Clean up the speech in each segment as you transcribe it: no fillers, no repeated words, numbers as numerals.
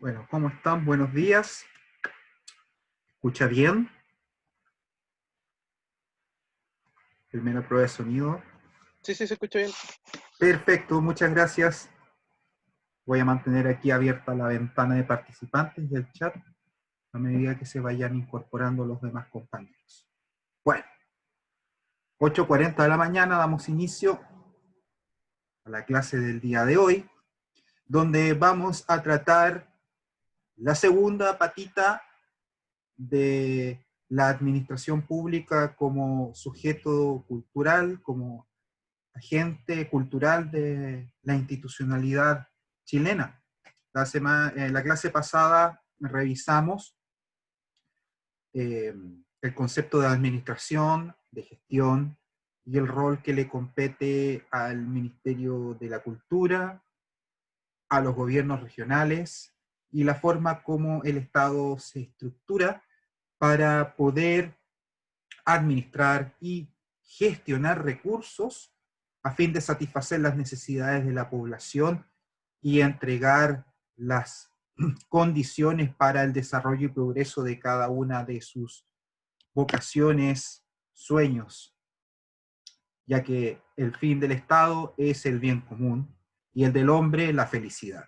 Bueno, ¿cómo están? Buenos días. ¿Escucha bien? Primera prueba de sonido. Sí, sí, se escucha bien. Perfecto, muchas gracias. Voy a mantener aquí abierta la ventana de participantes del chat a medida que se vayan incorporando los demás compañeros. Bueno, 8:40 de la mañana damos inicio a la clase del día de hoy, donde vamos a tratar la segunda patita de la administración pública como sujeto cultural, como agente cultural de la institucionalidad chilena. La clase pasada revisamos el concepto de administración, de gestión y el rol que le compete al Ministerio de la Cultura, a los gobiernos regionales y la forma como el Estado se estructura para poder administrar y gestionar recursos a fin de satisfacer las necesidades de la población y entregar las condiciones para el desarrollo y progreso de cada una de sus vocaciones, sueños, ya que el fin del Estado es el bien común y el del hombre la felicidad.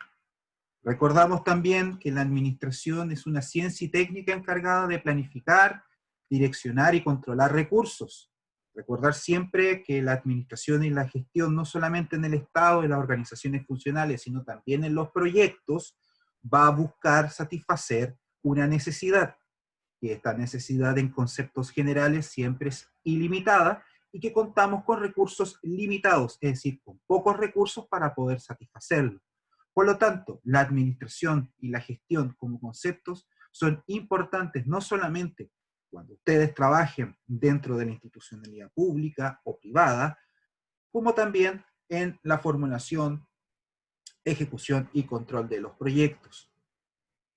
Recordamos también que la administración es una ciencia y técnica encargada de planificar, direccionar y controlar recursos. Recordar siempre que la administración y la gestión, no solamente en el Estado y las organizaciones funcionales, sino también en los proyectos, va a buscar satisfacer una necesidad. Y esta necesidad en conceptos generales siempre es ilimitada y que contamos con recursos limitados, es decir, con pocos recursos para poder satisfacerlo. Por lo tanto, la administración y la gestión como conceptos son importantes no solamente cuando ustedes trabajen dentro de la institucionalidad pública o privada, como también en la formulación, ejecución y control de los proyectos.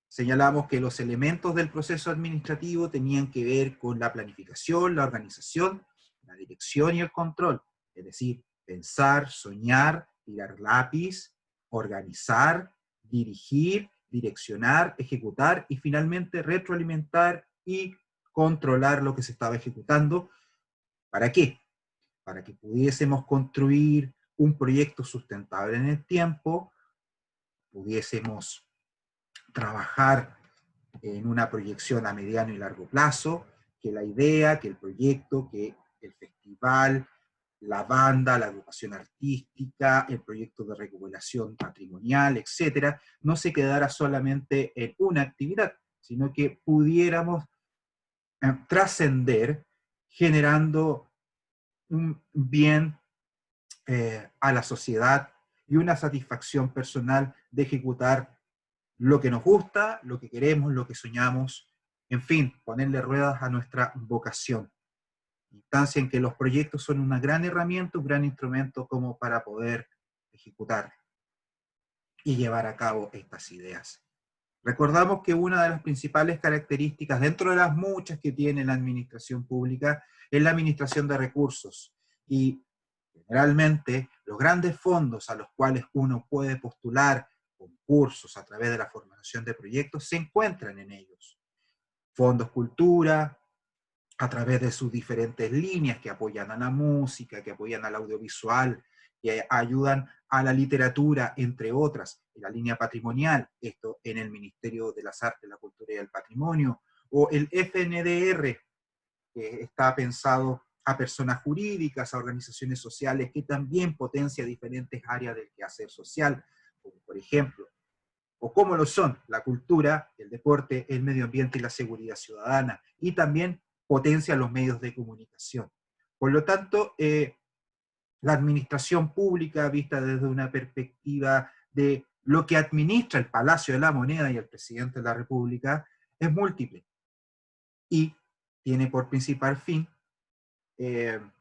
Señalamos que los elementos del proceso administrativo tenían que ver con la planificación, la organización, la dirección y el control, es decir, pensar, soñar, tirar lápiz, organizar, dirigir, direccionar, ejecutar y finalmente retroalimentar y controlar lo que se estaba ejecutando. ¿Para qué? Para que pudiésemos construir un proyecto sustentable en el tiempo, pudiésemos trabajar en una proyección a mediano y largo plazo, que la idea, que el proyecto, que el festival, la banda, la agrupación artística, el proyecto de recuperación patrimonial, etcétera, no se quedara solamente en una actividad, sino que pudiéramos trascender generando un bien a la sociedad y una satisfacción personal de ejecutar lo que nos gusta, lo que queremos, lo que soñamos, en fin, ponerle ruedas a nuestra vocación. Instancia en que los proyectos son una gran herramienta, un gran instrumento como para poder ejecutar y llevar a cabo estas ideas. Recordamos que una de las principales características, dentro de las muchas que tiene la administración pública, es la administración de recursos. Y generalmente los grandes fondos a los cuales uno puede postular concursos a través de la formulación de proyectos se encuentran en ellos. Fondos Cultura, a través de sus diferentes líneas que apoyan a la música, que apoyan al audiovisual, que ayudan a la literatura, entre otras, en la línea patrimonial, esto en el Ministerio de las Artes, la Cultura y el Patrimonio, o el FNDR, que está pensado a personas jurídicas, a organizaciones sociales, que también potencia diferentes áreas del quehacer social, como por ejemplo, o como lo son la cultura, el deporte, el medio ambiente y la seguridad ciudadana, y también potencia los medios de comunicación. Por lo tanto, la administración pública, vista desde una perspectiva de lo que administra el Palacio de la Moneda y el presidente de la República, es múltiple y tiene por principal fin el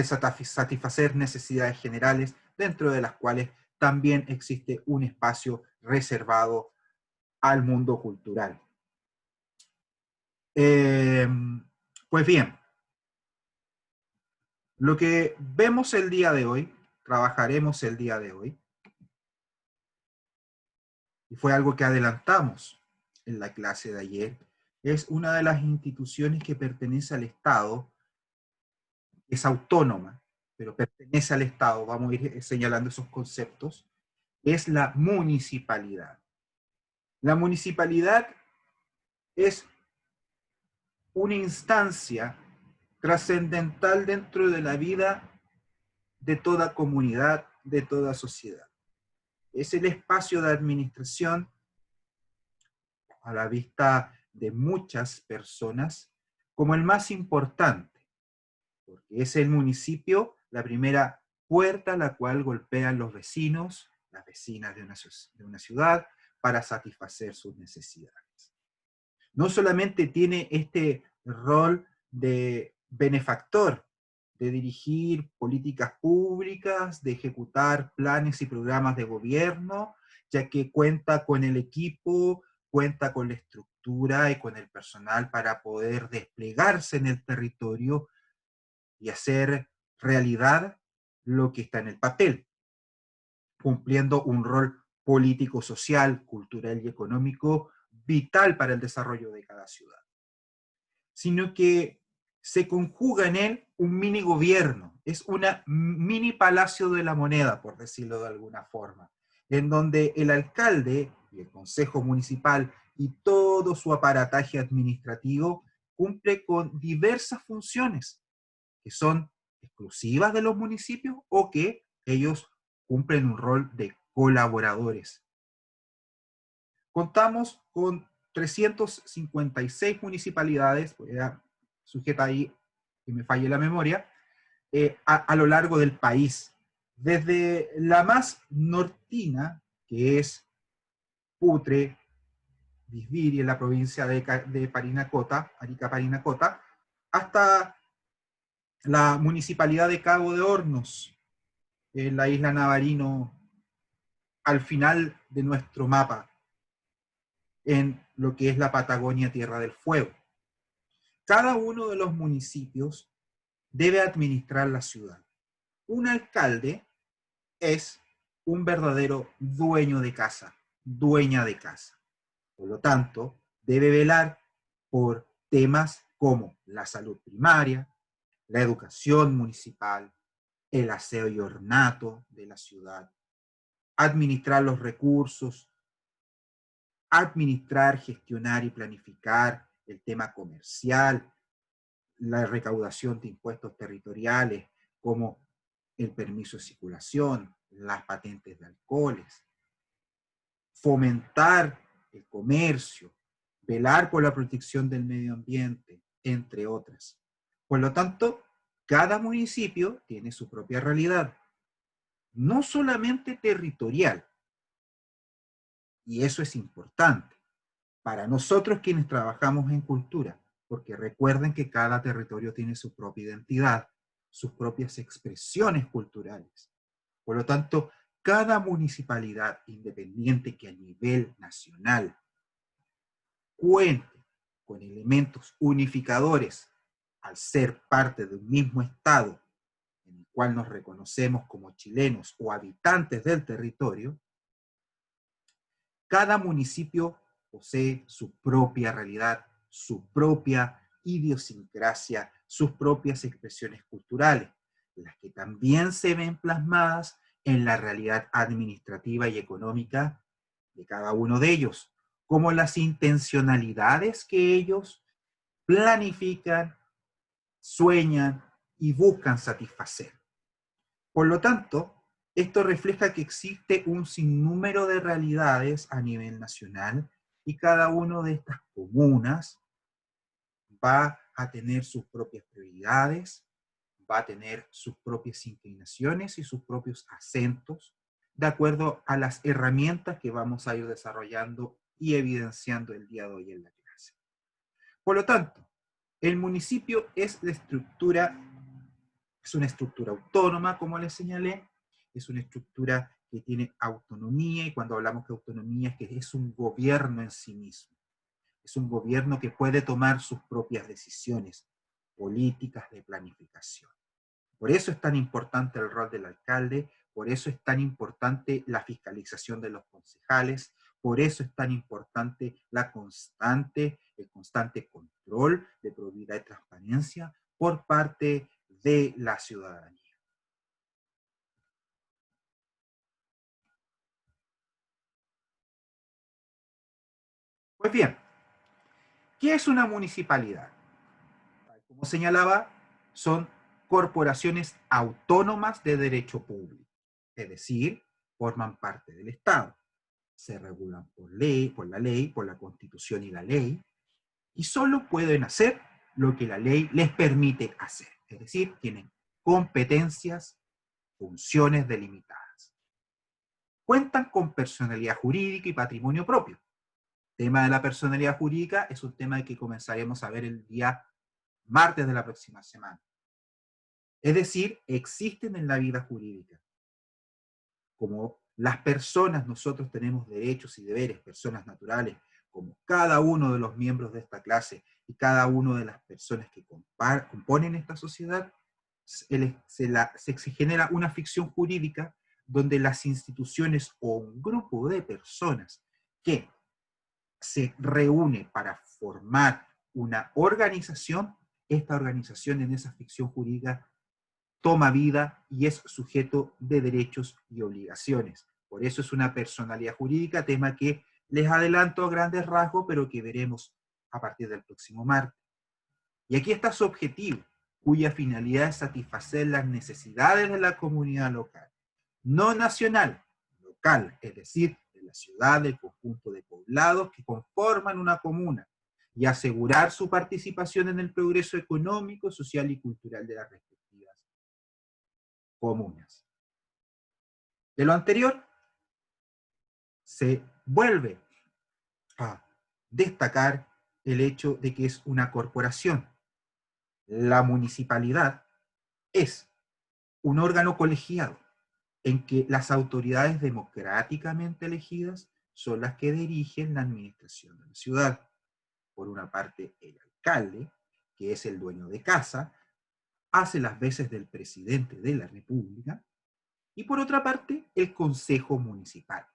satisfacer necesidades generales, dentro de las cuales también existe un espacio reservado al mundo cultural. Pues bien, lo que vemos el día de hoy, trabajaremos el día de hoy, y fue algo que adelantamos en la clase de ayer, es una de las instituciones que pertenece al Estado, es autónoma, pero pertenece al Estado, vamos a ir señalando esos conceptos, es la municipalidad. La municipalidad es una instancia trascendental dentro de la vida de toda comunidad, de toda sociedad. Es el espacio de administración a la vista de muchas personas como el más importante, porque es el municipio la primera puerta a la cual golpean los vecinos, las vecinas de una ciudad, para satisfacer sus necesidades. No solamente tiene este rol de benefactor, de dirigir políticas públicas, de ejecutar planes y programas de gobierno, ya que cuenta con el equipo, cuenta con la estructura y con el personal para poder desplegarse en el territorio y hacer realidad lo que está en el papel, cumpliendo un rol político, social, cultural y económico vital para el desarrollo de cada ciudad. Sino que se conjuga en él un mini gobierno, es una mini palacio de la moneda, por decirlo de alguna forma, en donde el alcalde y el consejo municipal y todo su aparataje administrativo cumple con diversas funciones que son exclusivas de los municipios o que ellos cumplen un rol de colaboradores. Contamos con 356 municipalidades, sujeta ahí que me falle la memoria, a lo largo del país. Desde la más nortina, que es Putre, Visviri, en la provincia de Parinacota, Arica Parinacota, hasta la municipalidad de Cabo de Hornos, en la isla Navarino, al final de nuestro mapa, en lo que es la Patagonia Tierra del Fuego. Cada uno de los municipios debe administrar la ciudad. Un alcalde es un verdadero dueño de casa, dueña de casa. Por lo tanto, debe velar por temas como la salud primaria, la educación municipal, el aseo y ornato de la ciudad, administrar los recursos, administrar, gestionar y planificar el tema comercial, la recaudación de impuestos territoriales, como el permiso de circulación, las patentes de alcoholes, fomentar el comercio, velar por la protección del medio ambiente, entre otras. Por lo tanto, cada municipio tiene su propia realidad, no solamente territorial, y eso es importante para nosotros quienes trabajamos en cultura, porque recuerden que cada territorio tiene su propia identidad, sus propias expresiones culturales. Por lo tanto, cada municipalidad independiente que a nivel nacional cuente con elementos unificadores al ser parte de un mismo Estado en el cual nos reconocemos como chilenos o habitantes del territorio, cada municipio posee su propia realidad, su propia idiosincrasia, sus propias expresiones culturales, las que también se ven plasmadas en la realidad administrativa y económica de cada uno de ellos, como las intencionalidades que ellos planifican, sueñan y buscan satisfacer. Por lo tanto, esto refleja que existe un sinnúmero de realidades a nivel nacional y cada una de estas comunas va a tener sus propias prioridades, va a tener sus propias inclinaciones y sus propios acentos, de acuerdo a las herramientas que vamos a ir desarrollando y evidenciando el día de hoy en la clase. Por lo tanto, el municipio es una estructura autónoma, como les señalé, es una estructura que tiene autonomía, y cuando hablamos de autonomía es que es un gobierno en sí mismo. Es un gobierno que puede tomar sus propias decisiones políticas de planificación. Por eso es tan importante el rol del alcalde, por eso es tan importante la fiscalización de los concejales, Por eso es tan importante el constante control de probidad y transparencia por parte de la ciudadanía. Pues bien, ¿qué es una municipalidad? Como señalaba, son corporaciones autónomas de derecho público, es decir, forman parte del Estado. Se regulan por ley, por la ley, por la Constitución y la ley, y solo pueden hacer lo que la ley les permite hacer, es decir, tienen competencias, funciones delimitadas. Cuentan con personalidad jurídica y patrimonio propio. El tema de la personalidad jurídica es un tema que comenzaremos a ver el día martes de la próxima semana. Es decir, existen en la vida jurídica. Como las personas, nosotros tenemos derechos y deberes, personas naturales, como cada uno de los miembros de esta clase y cada una de las personas que componen esta sociedad, se genera una ficción jurídica donde las instituciones o un grupo de personas que se reúne para formar una organización, esta organización en esa ficción jurídica toma vida y es sujeto de derechos y obligaciones. Por eso es una personalidad jurídica, tema que les adelanto a grandes rasgos, pero que veremos a partir del próximo martes. Y aquí está su objetivo, cuya finalidad es satisfacer las necesidades de la comunidad local, no nacional, local, es decir, de la ciudad, del conjunto de poblados que conforman una comuna, y asegurar su participación en el progreso económico, social y cultural de las respectivas comunas. De lo anterior, se vuelve a destacar el hecho de que es una corporación. La municipalidad es un órgano colegiado en que las autoridades democráticamente elegidas son las que dirigen la administración de la ciudad. Por una parte, el alcalde, que es el dueño de casa, hace las veces del presidente de la República, y por otra parte, el Consejo Municipal,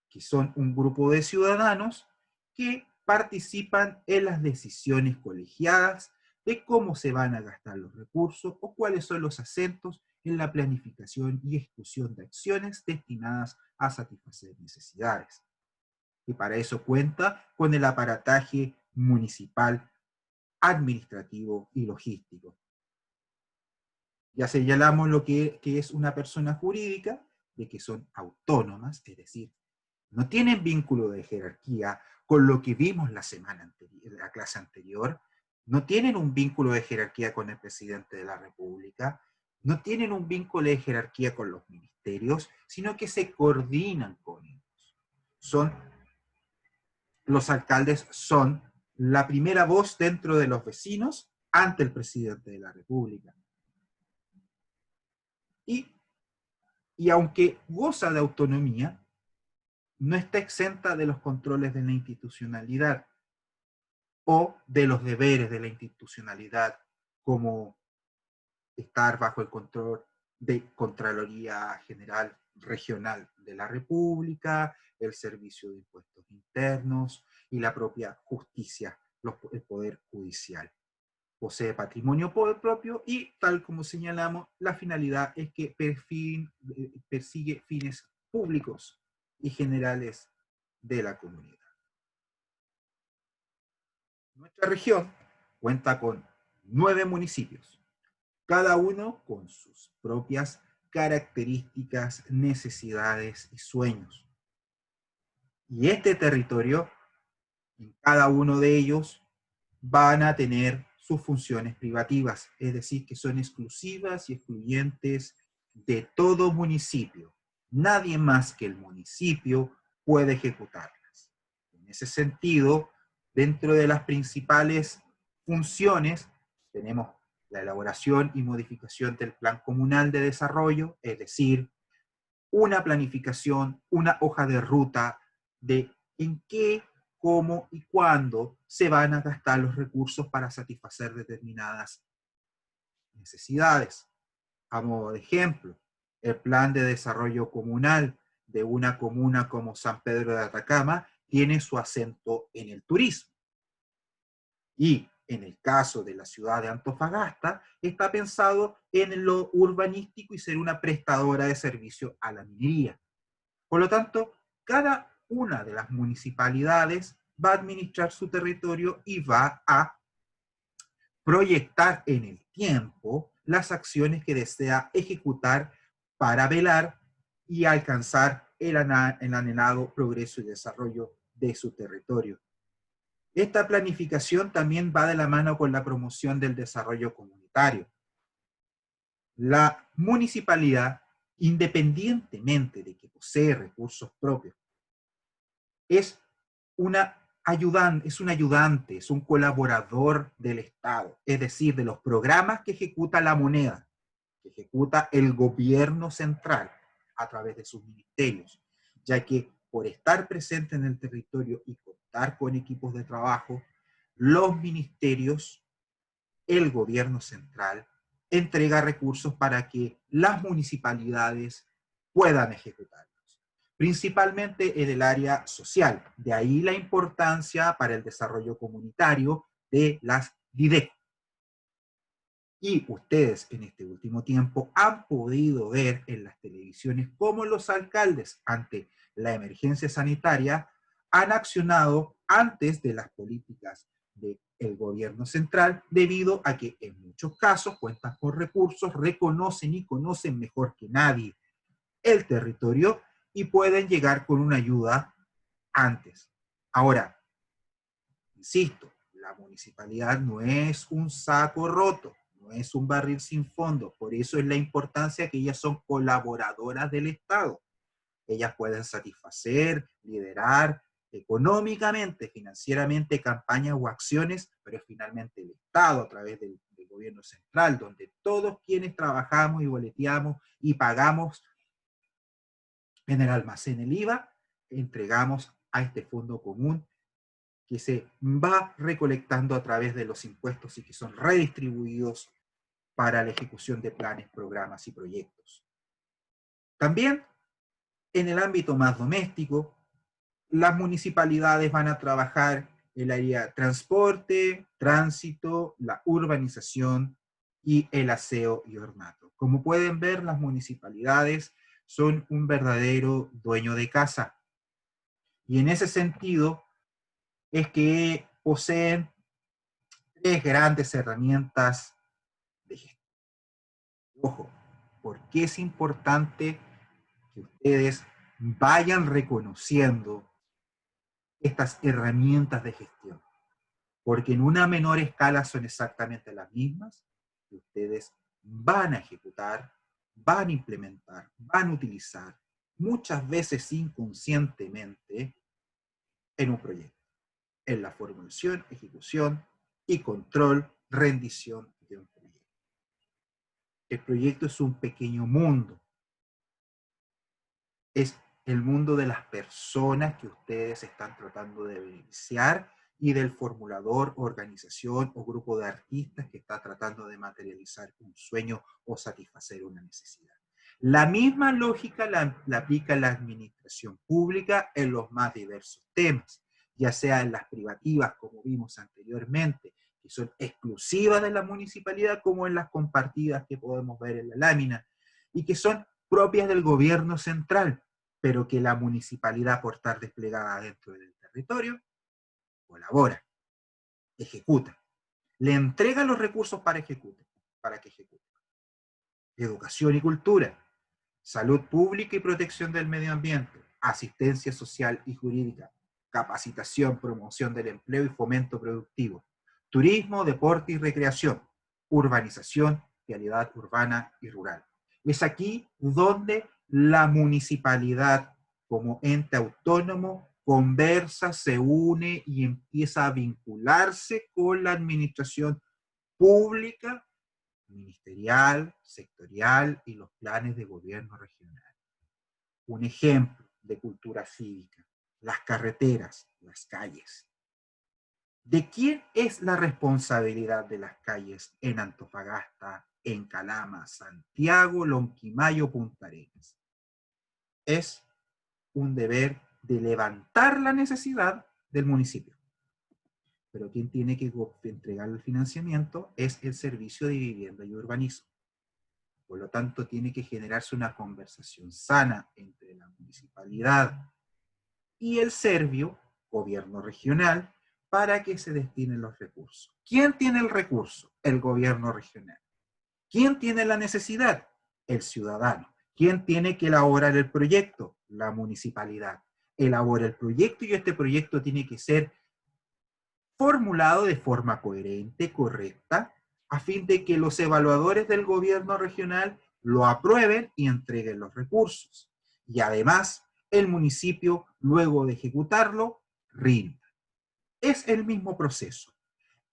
que son un grupo de ciudadanos que participan en las decisiones colegiadas de cómo se van a gastar los recursos o cuáles son los acentos en la planificación y ejecución de acciones destinadas a satisfacer necesidades. Y para eso cuenta con el aparataje municipal, administrativo y logístico. Ya señalamos lo que es una persona jurídica, de que son autónomas, es decir, no tienen vínculo de jerarquía con lo que vimos la semana anterior, la clase anterior, no tienen un vínculo de jerarquía con el presidente de la República, no tienen un vínculo de jerarquía con los ministerios, sino que se coordinan con ellos. Los alcaldes son la primera voz dentro de los vecinos ante el presidente de la República. Y aunque goza de autonomía, no está exenta de los controles de la institucionalidad o de los deberes de la institucionalidad, como estar bajo el control de Contraloría General Regional de la República, el Servicio de Impuestos Internos y la propia justicia, el Poder Judicial. Posee patrimonio propio y, tal como señalamos, la finalidad es que persigue fines públicos y generales de la comunidad. Nuestra región cuenta con 9 municipios, cada uno con sus propias características, necesidades y sueños. Y este territorio, en cada uno de ellos, van a tener sus funciones privativas, es decir, que son exclusivas y excluyentes de todo municipio. Nadie más que el municipio puede ejecutarlas. En ese sentido, dentro de las principales funciones, tenemos la elaboración y modificación del Plan Comunal de Desarrollo, es decir, una planificación, una hoja de ruta de en qué, cómo y cuándo se van a gastar los recursos para satisfacer determinadas necesidades. A modo de ejemplo, el Plan de Desarrollo Comunal de una comuna como San Pedro de Atacama tiene su acento en el turismo. Y en el caso de la ciudad de Antofagasta, está pensado en lo urbanístico y ser una prestadora de servicio a la minería. Por lo tanto, cada una de las municipalidades va a administrar su territorio y va a proyectar en el tiempo las acciones que desea ejecutar para velar y alcanzar el anhelado progreso y desarrollo de su territorio. Esta planificación también va de la mano con la promoción del desarrollo comunitario. La municipalidad, independientemente de que posee recursos propios, es un ayudante, es un colaborador del Estado, es decir, de los programas que ejecuta la moneda, que ejecuta el gobierno central a través de sus ministerios, ya que por estar presente en el territorio y contar con equipos de trabajo, los ministerios, el gobierno central, entrega recursos para que las municipalidades puedan ejecutarlos, principalmente en el área social. De ahí la importancia para el desarrollo comunitario de las DIDECO. Y ustedes en este último tiempo han podido ver en las televisiones cómo los alcaldes ante la emergencia sanitaria han accionado antes de las políticas del gobierno central, debido a que en muchos casos cuentan con recursos, reconocen y conocen mejor que nadie el territorio y pueden llegar con una ayuda antes. Ahora, insisto, la municipalidad no es un saco roto, no es un barril sin fondo, por eso es la importancia que ellas son colaboradoras del Estado. Ellas pueden satisfacer, liderar económicamente, financieramente campañas o acciones, pero es finalmente el Estado a través del gobierno central, donde todos quienes trabajamos y boleteamos y pagamos en el almacén el IVA, entregamos a este fondo común que se va recolectando a través de los impuestos y que son redistribuidos para la ejecución de planes, programas y proyectos. También en el ámbito más doméstico, las municipalidades van a trabajar el área transporte, tránsito, la urbanización y el aseo y ornato. Como pueden ver, las municipalidades son un verdadero dueño de casa. Y en ese sentido es que poseen tres grandes herramientas de gestión. Ojo, ¿por qué es importante que ustedes vayan reconociendo estas herramientas de gestión? Porque en una menor escala son exactamente las mismas que ustedes van a ejecutar, van a implementar, van a utilizar, muchas veces inconscientemente, en un proyecto, en la formulación, ejecución y control, rendición de un proyecto. El proyecto es un pequeño mundo, es el mundo de las personas que ustedes están tratando de beneficiar y del formulador, organización o grupo de artistas que está tratando de materializar un sueño o satisfacer una necesidad. La misma lógica la aplica la administración pública en los más diversos temas, ya sea en las privativas, como vimos anteriormente, que son exclusivas de la municipalidad, como en las compartidas que podemos ver en la lámina, y que son propias del gobierno central, pero que la municipalidad, por estar desplegada dentro del territorio, colabora, ejecuta, le entrega los recursos para que ejecute. Educación y cultura, salud pública y protección del medio ambiente, asistencia social y jurídica, capacitación, promoción del empleo y fomento productivo, turismo, deporte y recreación, urbanización, vialidad urbana y rural. Es aquí donde la municipalidad, como ente autónomo, conversa, se une y empieza a vincularse con la administración pública, ministerial, sectorial y los planes de gobierno regional. Un ejemplo de cultura cívica, las carreteras, las calles. ¿De quién es la responsabilidad de las calles en Antofagasta, en Calama, Santiago, Lonquimayo, Punta Arenas? Es un deber de levantar la necesidad del municipio. Pero quien tiene que entregar el financiamiento es el Servicio de Vivienda y Urbanismo. Por lo tanto, tiene que generarse una conversación sana entre la municipalidad y el Servio, gobierno regional, para que se destinen los recursos. ¿Quién tiene el recurso? El gobierno regional. ¿Quién tiene la necesidad? El ciudadano. ¿Quién tiene que elaborar el proyecto? La municipalidad. Elabora el proyecto y este proyecto tiene que ser formulado de forma coherente, correcta, a fin de que los evaluadores del gobierno regional lo aprueben y entreguen los recursos. Y además, el municipio, luego de ejecutarlo, rinda. Es el mismo proceso.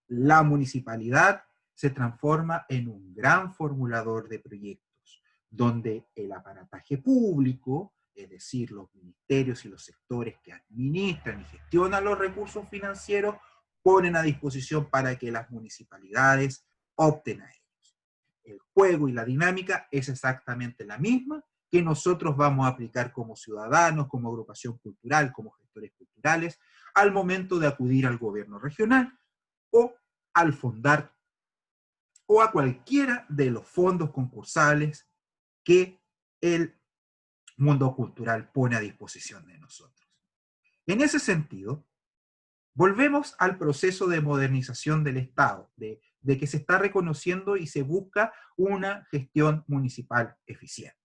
La municipalidad se transforma en un gran formulador de proyectos, donde el aparataje público, es decir, los ministerios y los sectores que administran y gestionan los recursos financieros, ponen a disposición para que las municipalidades opten a ellos. El juego y la dinámica es exactamente la misma que nosotros vamos a aplicar como ciudadanos, como agrupación cultural, como gestores culturales, al momento de acudir al gobierno regional o al fondar o a cualquiera de los fondos concursables que el mundo cultural pone a disposición de nosotros. En ese sentido, volvemos al proceso de modernización del Estado, de que se está reconociendo y se busca una gestión municipal eficiente.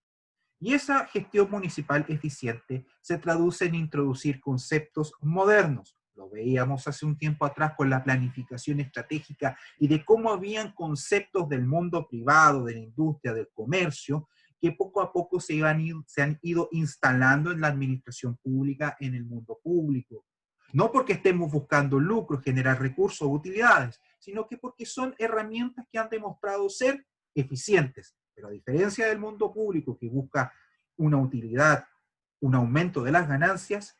Y esa gestión municipal eficiente se traduce en introducir conceptos modernos. Lo veíamos hace un tiempo atrás con la planificación estratégica y de cómo habían conceptos del mundo privado, de la industria, del comercio, que poco a poco se han ido instalando en la administración pública, en el mundo público. No porque estemos buscando lucro, generar recursos o utilidades, sino que porque son herramientas que han demostrado ser eficientes. Pero a diferencia del mundo público que busca una utilidad, un aumento de las ganancias,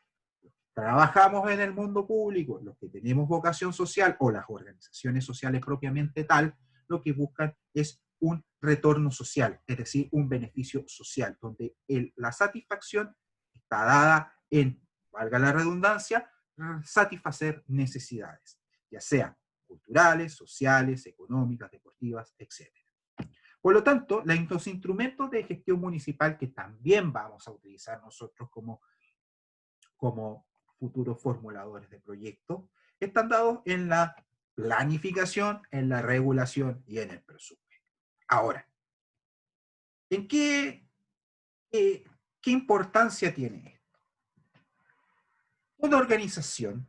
trabajamos en el mundo público, los que tenemos vocación social o las organizaciones sociales propiamente tal, lo que buscan es un retorno social, es decir, un beneficio social, donde la satisfacción está dada en, valga la redundancia, satisfacer necesidades, ya sean culturales, sociales, económicas, deportivas, etc. Por lo tanto, los instrumentos de gestión municipal que también vamos a utilizar nosotros como futuros formuladores de proyectos están dados en la planificación, en la regulación y en el presupuesto. Ahora, ¿en qué importancia tiene esto? Toda organización,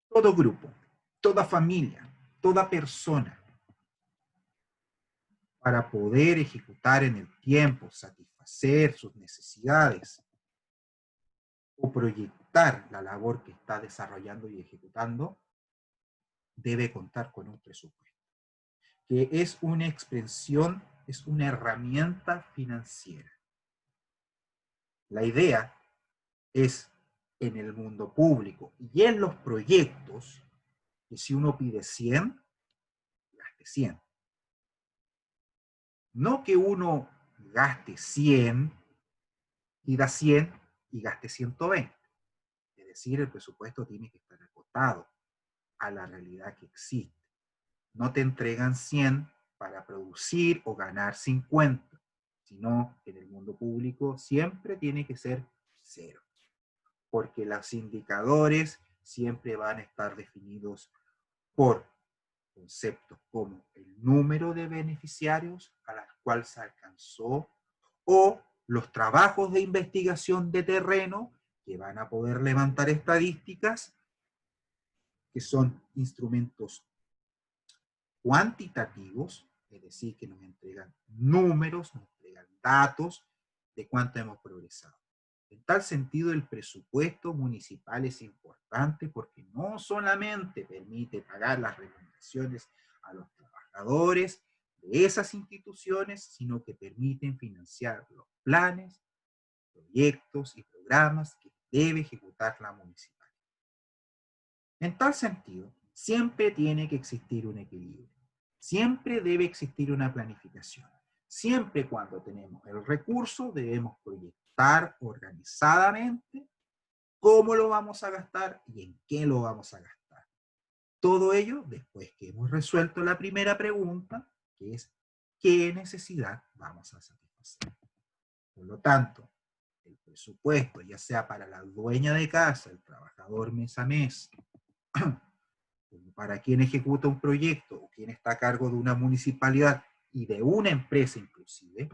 todo grupo, toda familia, toda persona, para poder ejecutar en el tiempo, satisfacer sus necesidades o proyectar la labor que está desarrollando y ejecutando, debe contar con un presupuesto, que es una expresión, es una herramienta financiera. La idea es, en el mundo público y en los proyectos, que si uno pide 100, gaste 100. No que uno gaste 100, pida 100 y gaste 120. Es decir, el presupuesto tiene que estar acotado a la realidad que existe. No te entregan 100 para producir o ganar 50, sino que en el mundo público siempre tiene que ser 0, porque los indicadores siempre van a estar definidos por conceptos como el número de beneficiarios a los cuales se alcanzó o los trabajos de investigación de terreno que van a poder levantar estadísticas, que son instrumentos cuantitativos, es decir, que nos entregan números, nos entregan datos de cuánto hemos progresado. En tal sentido, el presupuesto municipal es importante porque no solamente permite pagar las remuneraciones a los trabajadores de esas instituciones, sino que permiten financiar los planes, proyectos y programas que debe ejecutar la municipalidad. En tal sentido, siempre tiene que existir un equilibrio. Siempre debe existir una planificación. Siempre cuando tenemos el recurso debemos proyectar organizadamente cómo lo vamos a gastar y en qué lo vamos a gastar. Todo ello después que hemos resuelto la primera pregunta, que es ¿qué necesidad vamos a satisfacer? Por lo tanto, el presupuesto, ya sea para la dueña de casa, el trabajador mes a mes, como para quien ejecuta un proyecto o quien está a cargo de una municipalidad y de una empresa inclusive,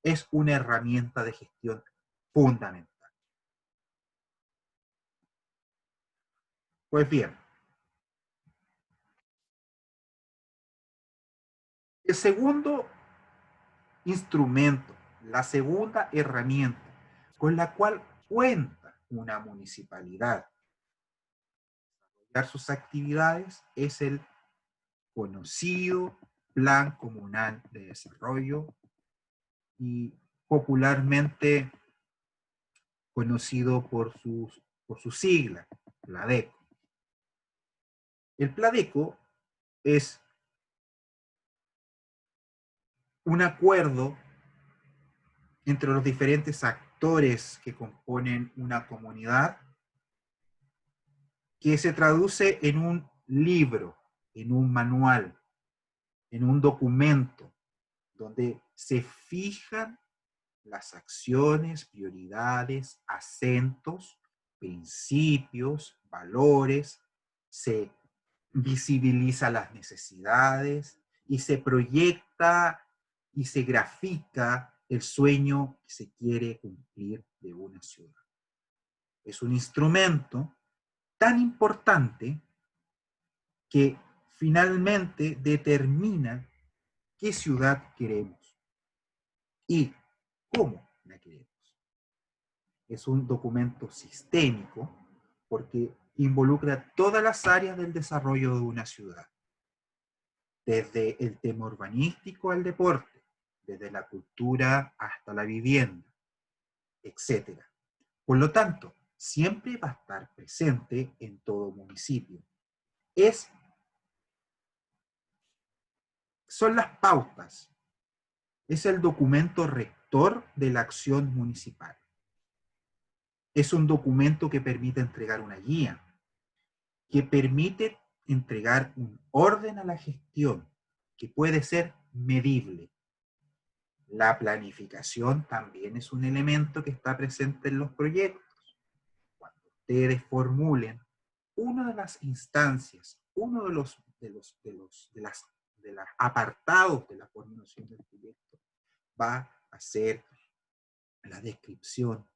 es una herramienta de gestión fundamental. Pues bien, el segundo instrumento, la segunda herramienta con la cual cuenta una municipalidad para sus actividades es el conocido Plan Comunal de Desarrollo y popularmente conocido por su sigla, PLADECO. El PLADECO es un acuerdo entre los diferentes actores que componen una comunidad que se traduce en un libro, en un manual, en un documento, donde se fijan las acciones, prioridades, acentos, principios, valores, se visibiliza las necesidades y se proyecta y se grafica el sueño que se quiere cumplir de una ciudad. Es un instrumento tan importante que finalmente determina qué ciudad queremos y cómo la queremos. Es un documento sistémico porque involucra todas las áreas del desarrollo de una ciudad, desde el tema urbanístico al deporte, desde la cultura hasta la vivienda, etc. Por lo tanto, siempre va a estar presente en todo municipio. Son las pautas, es el documento rector de la acción municipal. Es un documento que permite entregar una guía, que permite entregar un orden a la gestión, que puede ser medible. La planificación también es un elemento que está presente en los proyectos. Cuando ustedes formulen una de las instancias, uno de los apartados de la formulación del proyecto, va a ser la descripción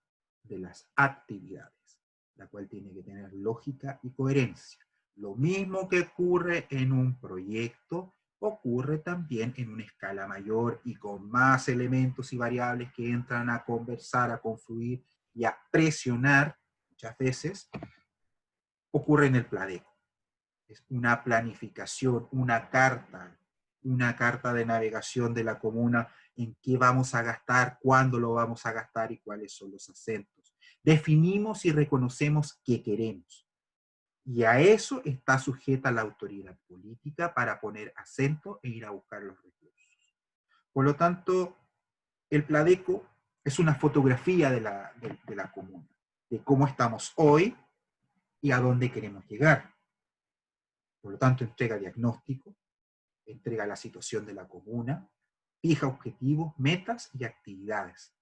de las actividades, la cual tiene que tener lógica y coherencia. Lo mismo que ocurre en un proyecto, ocurre también en una escala mayor y con más elementos y variables que entran a conversar, a confluir y a presionar, muchas veces, ocurre en el PLADECO. Es una planificación, una carta de navegación de la comuna en qué vamos a gastar, cuándo lo vamos a gastar y cuáles son los acentos. Definimos y reconocemos qué queremos. Y a eso está sujeta la autoridad política para poner acento e ir a buscar los recursos. Por lo tanto, el PLADECO es una fotografía de la comuna, de cómo estamos hoy y a dónde queremos llegar. Por lo tanto, entrega diagnóstico, entrega la situación de la comuna, fija objetivos, metas y actividades,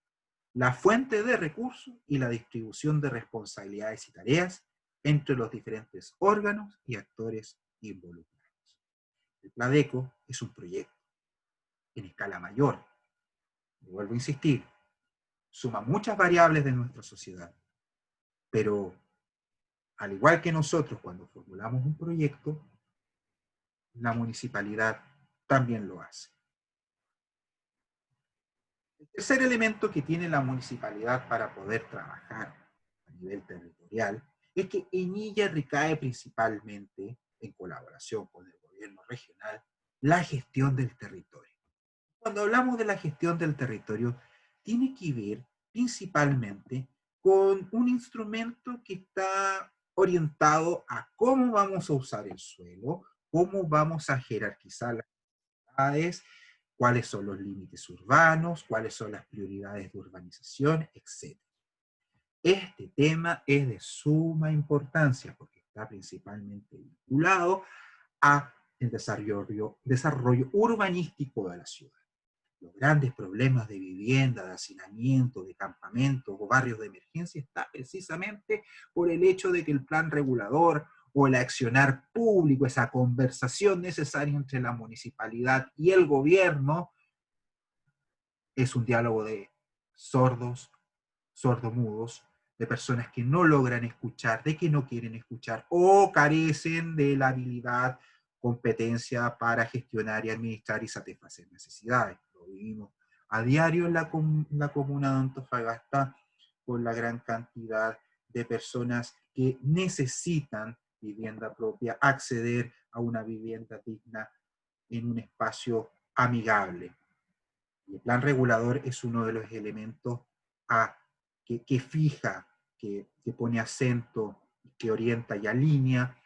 la fuente de recursos y la distribución de responsabilidades y tareas entre los diferentes órganos y actores involucrados. El PLADECO es un proyecto en escala mayor. Vuelvo a insistir, suma muchas variables de nuestra sociedad, pero al igual que nosotros cuando formulamos un proyecto, la municipalidad también lo hace. El tercer elemento que tiene la municipalidad para poder trabajar a nivel territorial es que en ella recae principalmente, en colaboración con el gobierno regional, la gestión del territorio. Cuando hablamos de la gestión del territorio, tiene que ver principalmente con un instrumento que está orientado a cómo vamos a usar el suelo, cómo vamos a jerarquizar las ciudades, cuáles son los límites urbanos, cuáles son las prioridades de urbanización, etc. Este tema es de suma importancia porque está principalmente vinculado a el desarrollo urbanístico de la ciudad. Los grandes problemas de vivienda, de hacinamiento, de campamentos o barrios de emergencia está precisamente por el hecho de que el plan regulador o el accionar público, esa conversación necesaria entre la municipalidad y el gobierno, es un diálogo de sordos, sordomudos, de personas que no logran escuchar, de que no quieren escuchar o carecen de la habilidad, competencia para gestionar y administrar y satisfacer necesidades. Lo vivimos a diario en la comuna de Antofagasta con la gran cantidad de personas que necesitan vivienda propia, acceder a una vivienda digna en un espacio amigable. Y el plan regulador es uno de los elementos que fija, que pone acento, que orienta y alinea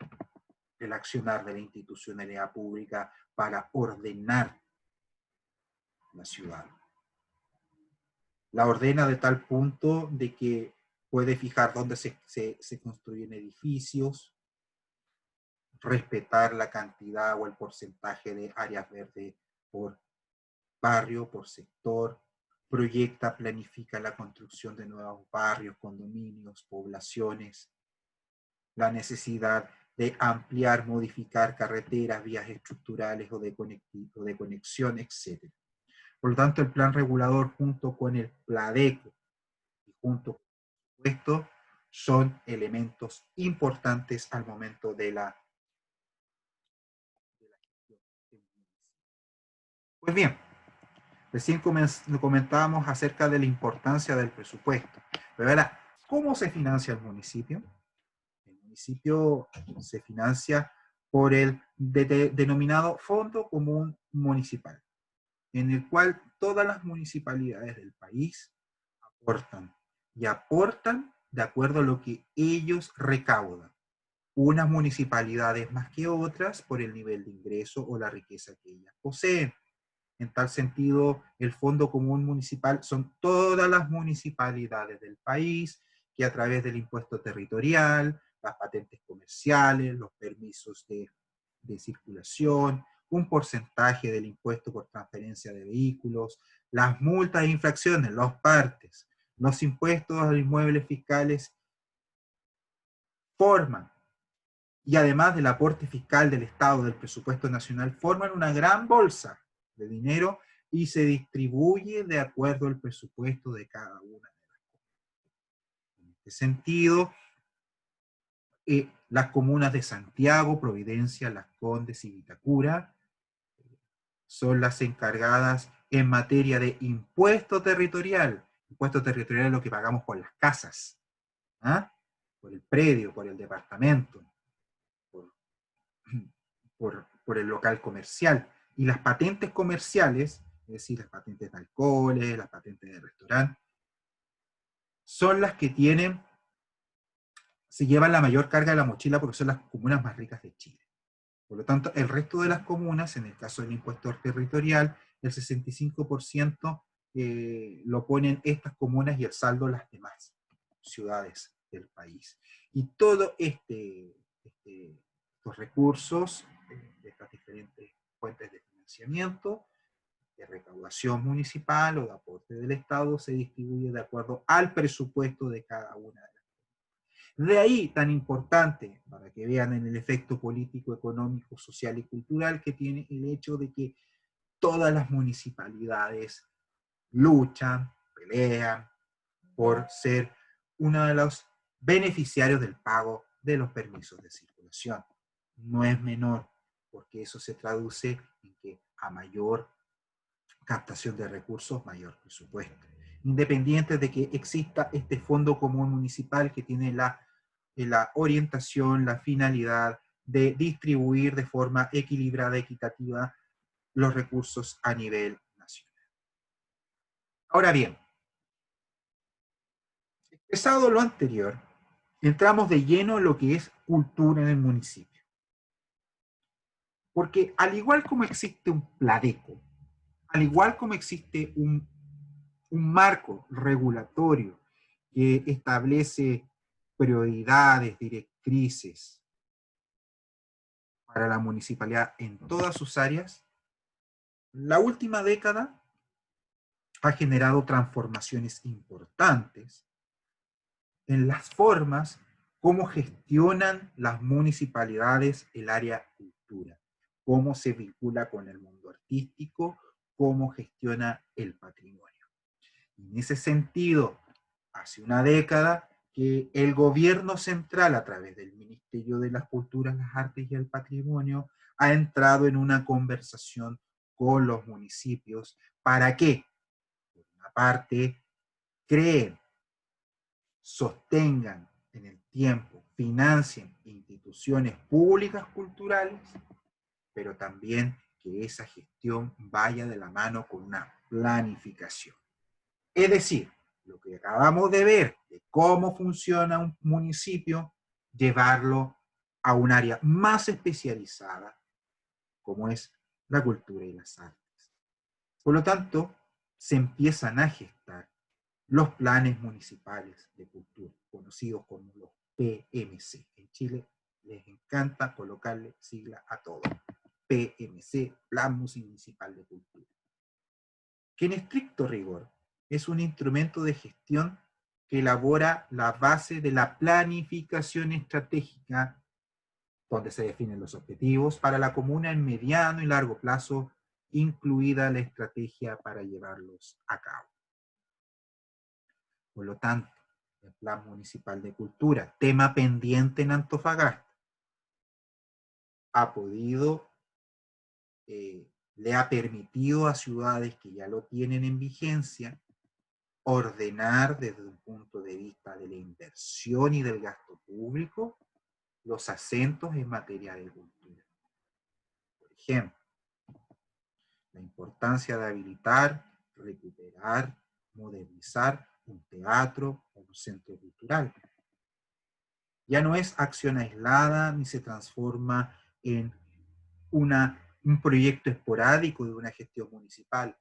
el accionar de la institucionalidad pública para ordenar la ciudad. La ordena de tal punto de que puede fijar dónde se construyen edificios, respetar la cantidad o el porcentaje de áreas verdes por barrio, por sector, proyecta, planifica la construcción de nuevos barrios, condominios, poblaciones, la necesidad de ampliar, modificar carreteras, vías estructurales o de conexión, etc. Por lo tanto, el plan regulador junto con el PLADECO y junto con esto son elementos importantes al momento de la gestión. Pues bien, recién comentábamos acerca de la importancia del presupuesto. Pero ahora, ¿cómo se financia el municipio? El municipio se financia por el denominado Fondo Común Municipal, en el cual todas las municipalidades del país aportan y aportan de acuerdo a lo que ellos recaudan. Unas municipalidades más que otras por el nivel de ingreso o la riqueza que ellas poseen. En tal sentido, el Fondo Común Municipal son todas las municipalidades del país que a través del impuesto territorial, las patentes comerciales, los permisos de circulación, un porcentaje del impuesto por transferencia de vehículos, las multas e infracciones, los partes, los impuestos a los inmuebles fiscales forman, y además del aporte fiscal del Estado, del presupuesto nacional, forman una gran bolsa de dinero y se distribuye de acuerdo al presupuesto de cada una de las comunas. En este sentido, las comunas de Santiago, Providencia, Las Condes y Vitacura son las encargadas en materia de impuesto territorial. Impuesto territorial es lo que pagamos por las casas, ¿ah? Por el predio, por el departamento, por el local comercial. Y las patentes comerciales, es decir, las patentes de alcoholes, las patentes de restaurante, son las que se llevan la mayor carga de la mochila porque son las comunas más ricas de Chile. Por lo tanto, el resto de las comunas, en el caso del impuesto territorial, el 65% lo ponen estas comunas y el saldo las demás ciudades del país. Y todos estos recursos de estas diferentes fuentes de financiamiento, de recaudación municipal o de aporte del Estado, se distribuye de acuerdo al presupuesto de cada una de las. De ahí tan importante, para que vean en el efecto político, económico, social y cultural que tiene el hecho de que todas las municipalidades luchan, pelean por ser uno de los beneficiarios del pago de los permisos de circulación. No es menor, porque eso se traduce en que a mayor captación de recursos, mayor presupuesto. Independiente de que exista este fondo común municipal que tiene la orientación, la finalidad de distribuir de forma equilibrada, equitativa, los recursos a nivel nacional. Ahora bien, expresado lo anterior, entramos de lleno en lo que es cultura en el municipio. Porque al igual como existe un PLADECO, al igual como existe un marco regulatorio que establece prioridades, directrices para la municipalidad en todas sus áreas, la última década ha generado transformaciones importantes en las formas como gestionan las municipalidades el área cultura, cómo se vincula con el mundo artístico, cómo gestiona el patrimonio. En ese sentido, hace una década que el gobierno central, a través del Ministerio de las Culturas, las Artes y el Patrimonio, ha entrado en una conversación con los municipios para que, por una parte, creen, sostengan en el tiempo, financien instituciones públicas culturales, pero también que esa gestión vaya de la mano con una planificación. Es decir, lo que acabamos de ver de cómo funciona un municipio, llevarlo a un área más especializada, como es la cultura y las artes. Por lo tanto, se empiezan a gestar los planes municipales de cultura, conocidos como los PMC. En Chile les encanta colocarle sigla a todo. PMC, Plan Municipal de Cultura. Que en estricto rigor es un instrumento de gestión que elabora la base de la planificación estratégica, donde se definen los objetivos para la comuna en mediano y largo plazo, incluida la estrategia para llevarlos a cabo. Por lo tanto, el Plan Municipal de Cultura, tema pendiente en Antofagasta, ha podido, le ha permitido a ciudades que ya lo tienen en vigencia, ordenar desde un punto de vista de la inversión y del gasto público los acentos en materia de cultura. Por ejemplo, la importancia de habilitar, recuperar, modernizar un teatro o un centro cultural. Ya no es acción aislada ni se transforma en un proyecto esporádico de una gestión municipal,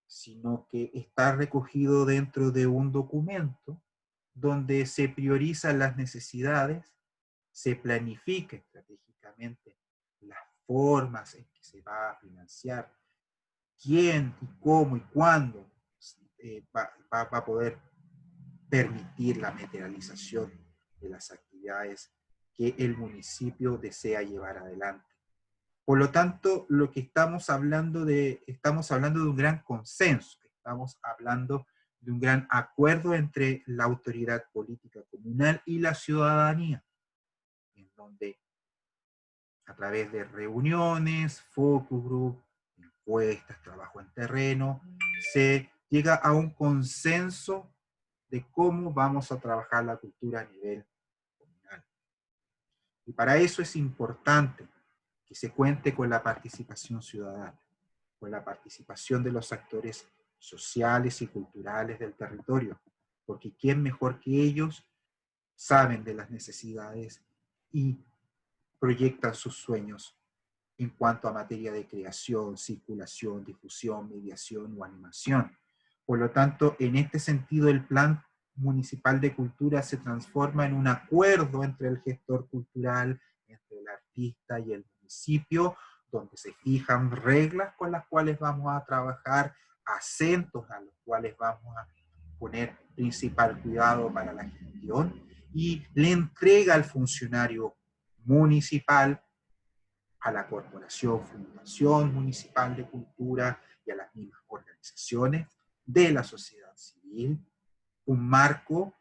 sino que está recogido dentro de un documento donde se priorizan las necesidades, se planifica estratégicamente las formas en que se va a financiar, quién y cómo y cuándo va a poder permitir la materialización de las actividades que el municipio desea llevar adelante. Por lo tanto, lo que estamos hablando de un gran consenso, estamos hablando de un gran acuerdo entre la autoridad política comunal y la ciudadanía, en donde a través de reuniones, focus group, encuestas, trabajo en terreno, se llega a un consenso de cómo vamos a trabajar la cultura a nivel comunal. Y para eso es importante que se cuente con la participación ciudadana, con la participación de los actores sociales y culturales del territorio, porque quién mejor que ellos saben de las necesidades y proyectan sus sueños en cuanto a materia de creación, circulación, difusión, mediación o animación. Por lo tanto, en este sentido, el Plan Municipal de Cultura se transforma en un acuerdo entre el gestor cultural, entre el artista y el municipio, donde se fijan reglas con las cuales vamos a trabajar, acentos a los cuales vamos a poner principal cuidado para la gestión, y le entrega al funcionario municipal, a la Corporación Fundación Municipal de Cultura y a las mismas organizaciones de la sociedad civil, un marco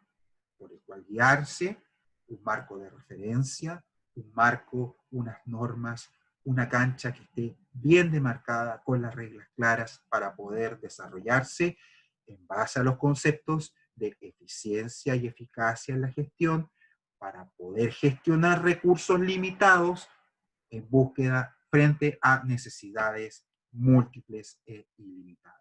por el cual guiarse, un marco de referencia, un marco, unas normas, una cancha que esté bien demarcada con las reglas claras para poder desarrollarse en base a los conceptos de eficiencia y eficacia en la gestión, para poder gestionar recursos limitados en búsqueda frente a necesidades múltiples e ilimitadas.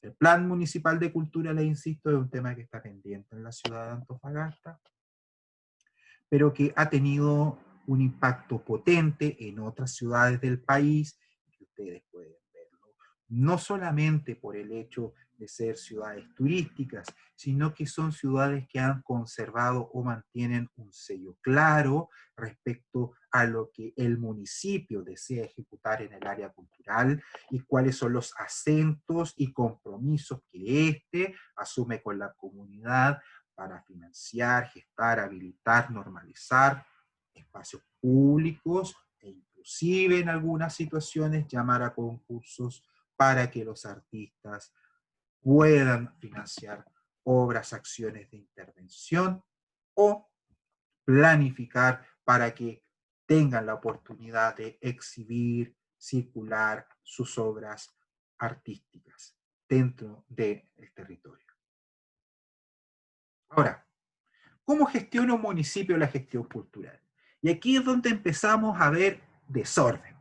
El Plan Municipal de Cultura, le insisto, es un tema que está pendiente en la ciudad de Antofagasta, pero que ha tenido un impacto potente en otras ciudades del país, que ustedes pueden verlo, no solamente por el hecho de ser ciudades turísticas, sino que son ciudades que han conservado o mantienen un sello claro respecto a lo que el municipio desea ejecutar en el área cultural y cuáles son los acentos y compromisos que éste asume con la comunidad para financiar, gestar, habilitar, normalizar espacios públicos e inclusive en algunas situaciones llamar a concursos para que los artistas puedan financiar obras, acciones de intervención o planificar para que tengan la oportunidad de exhibir, circular sus obras artísticas dentro del territorio. Ahora, ¿cómo gestiona un municipio la gestión cultural? Y aquí es donde empezamos a ver desorden.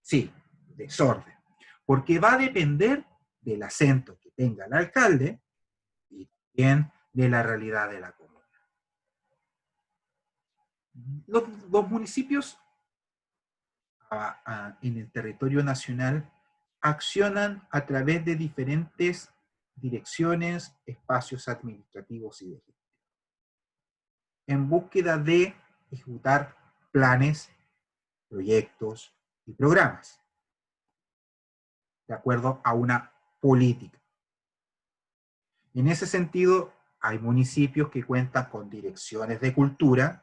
Sí, desorden. Porque va a depender del acento que tenga el alcalde y también de la realidad de la comunidad. Los municipios en el territorio nacional accionan a través de diferentes direcciones, espacios administrativos y de gestión, en búsqueda de ejecutar planes, proyectos y programas, de acuerdo a una política. En ese sentido, hay municipios que cuentan con direcciones de cultura,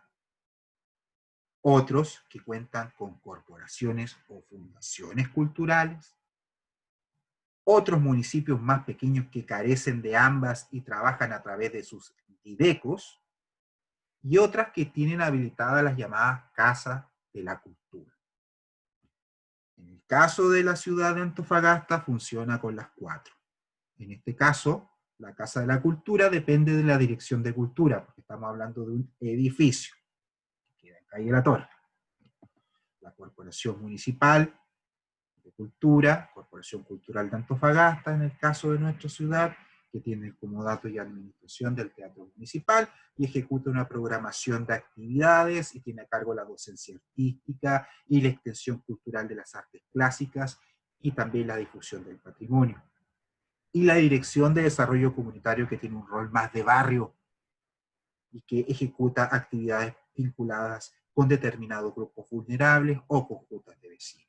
otros que cuentan con corporaciones o fundaciones culturales, otros municipios más pequeños que carecen de ambas y trabajan a través de sus DIDECOS, y otras que tienen habilitadas las llamadas Casas de la Cultura. En el caso de la ciudad de Antofagasta funciona con las 4. En este caso, la Casa de la Cultura depende de la Dirección de Cultura, porque estamos hablando de un edificio que queda en calle La Torre. La Corporación Municipal de Cultura, Corporación Cultural de Antofagasta, en el caso de nuestra ciudad, que tiene el comodato y administración del Teatro Municipal y ejecuta una programación de actividades y tiene a cargo la docencia artística y la extensión cultural de las artes clásicas y también la difusión del patrimonio. Y la Dirección de Desarrollo Comunitario, que tiene un rol más de barrio y que ejecuta actividades vinculadas con determinados grupos vulnerables o conjuntas de vecinos.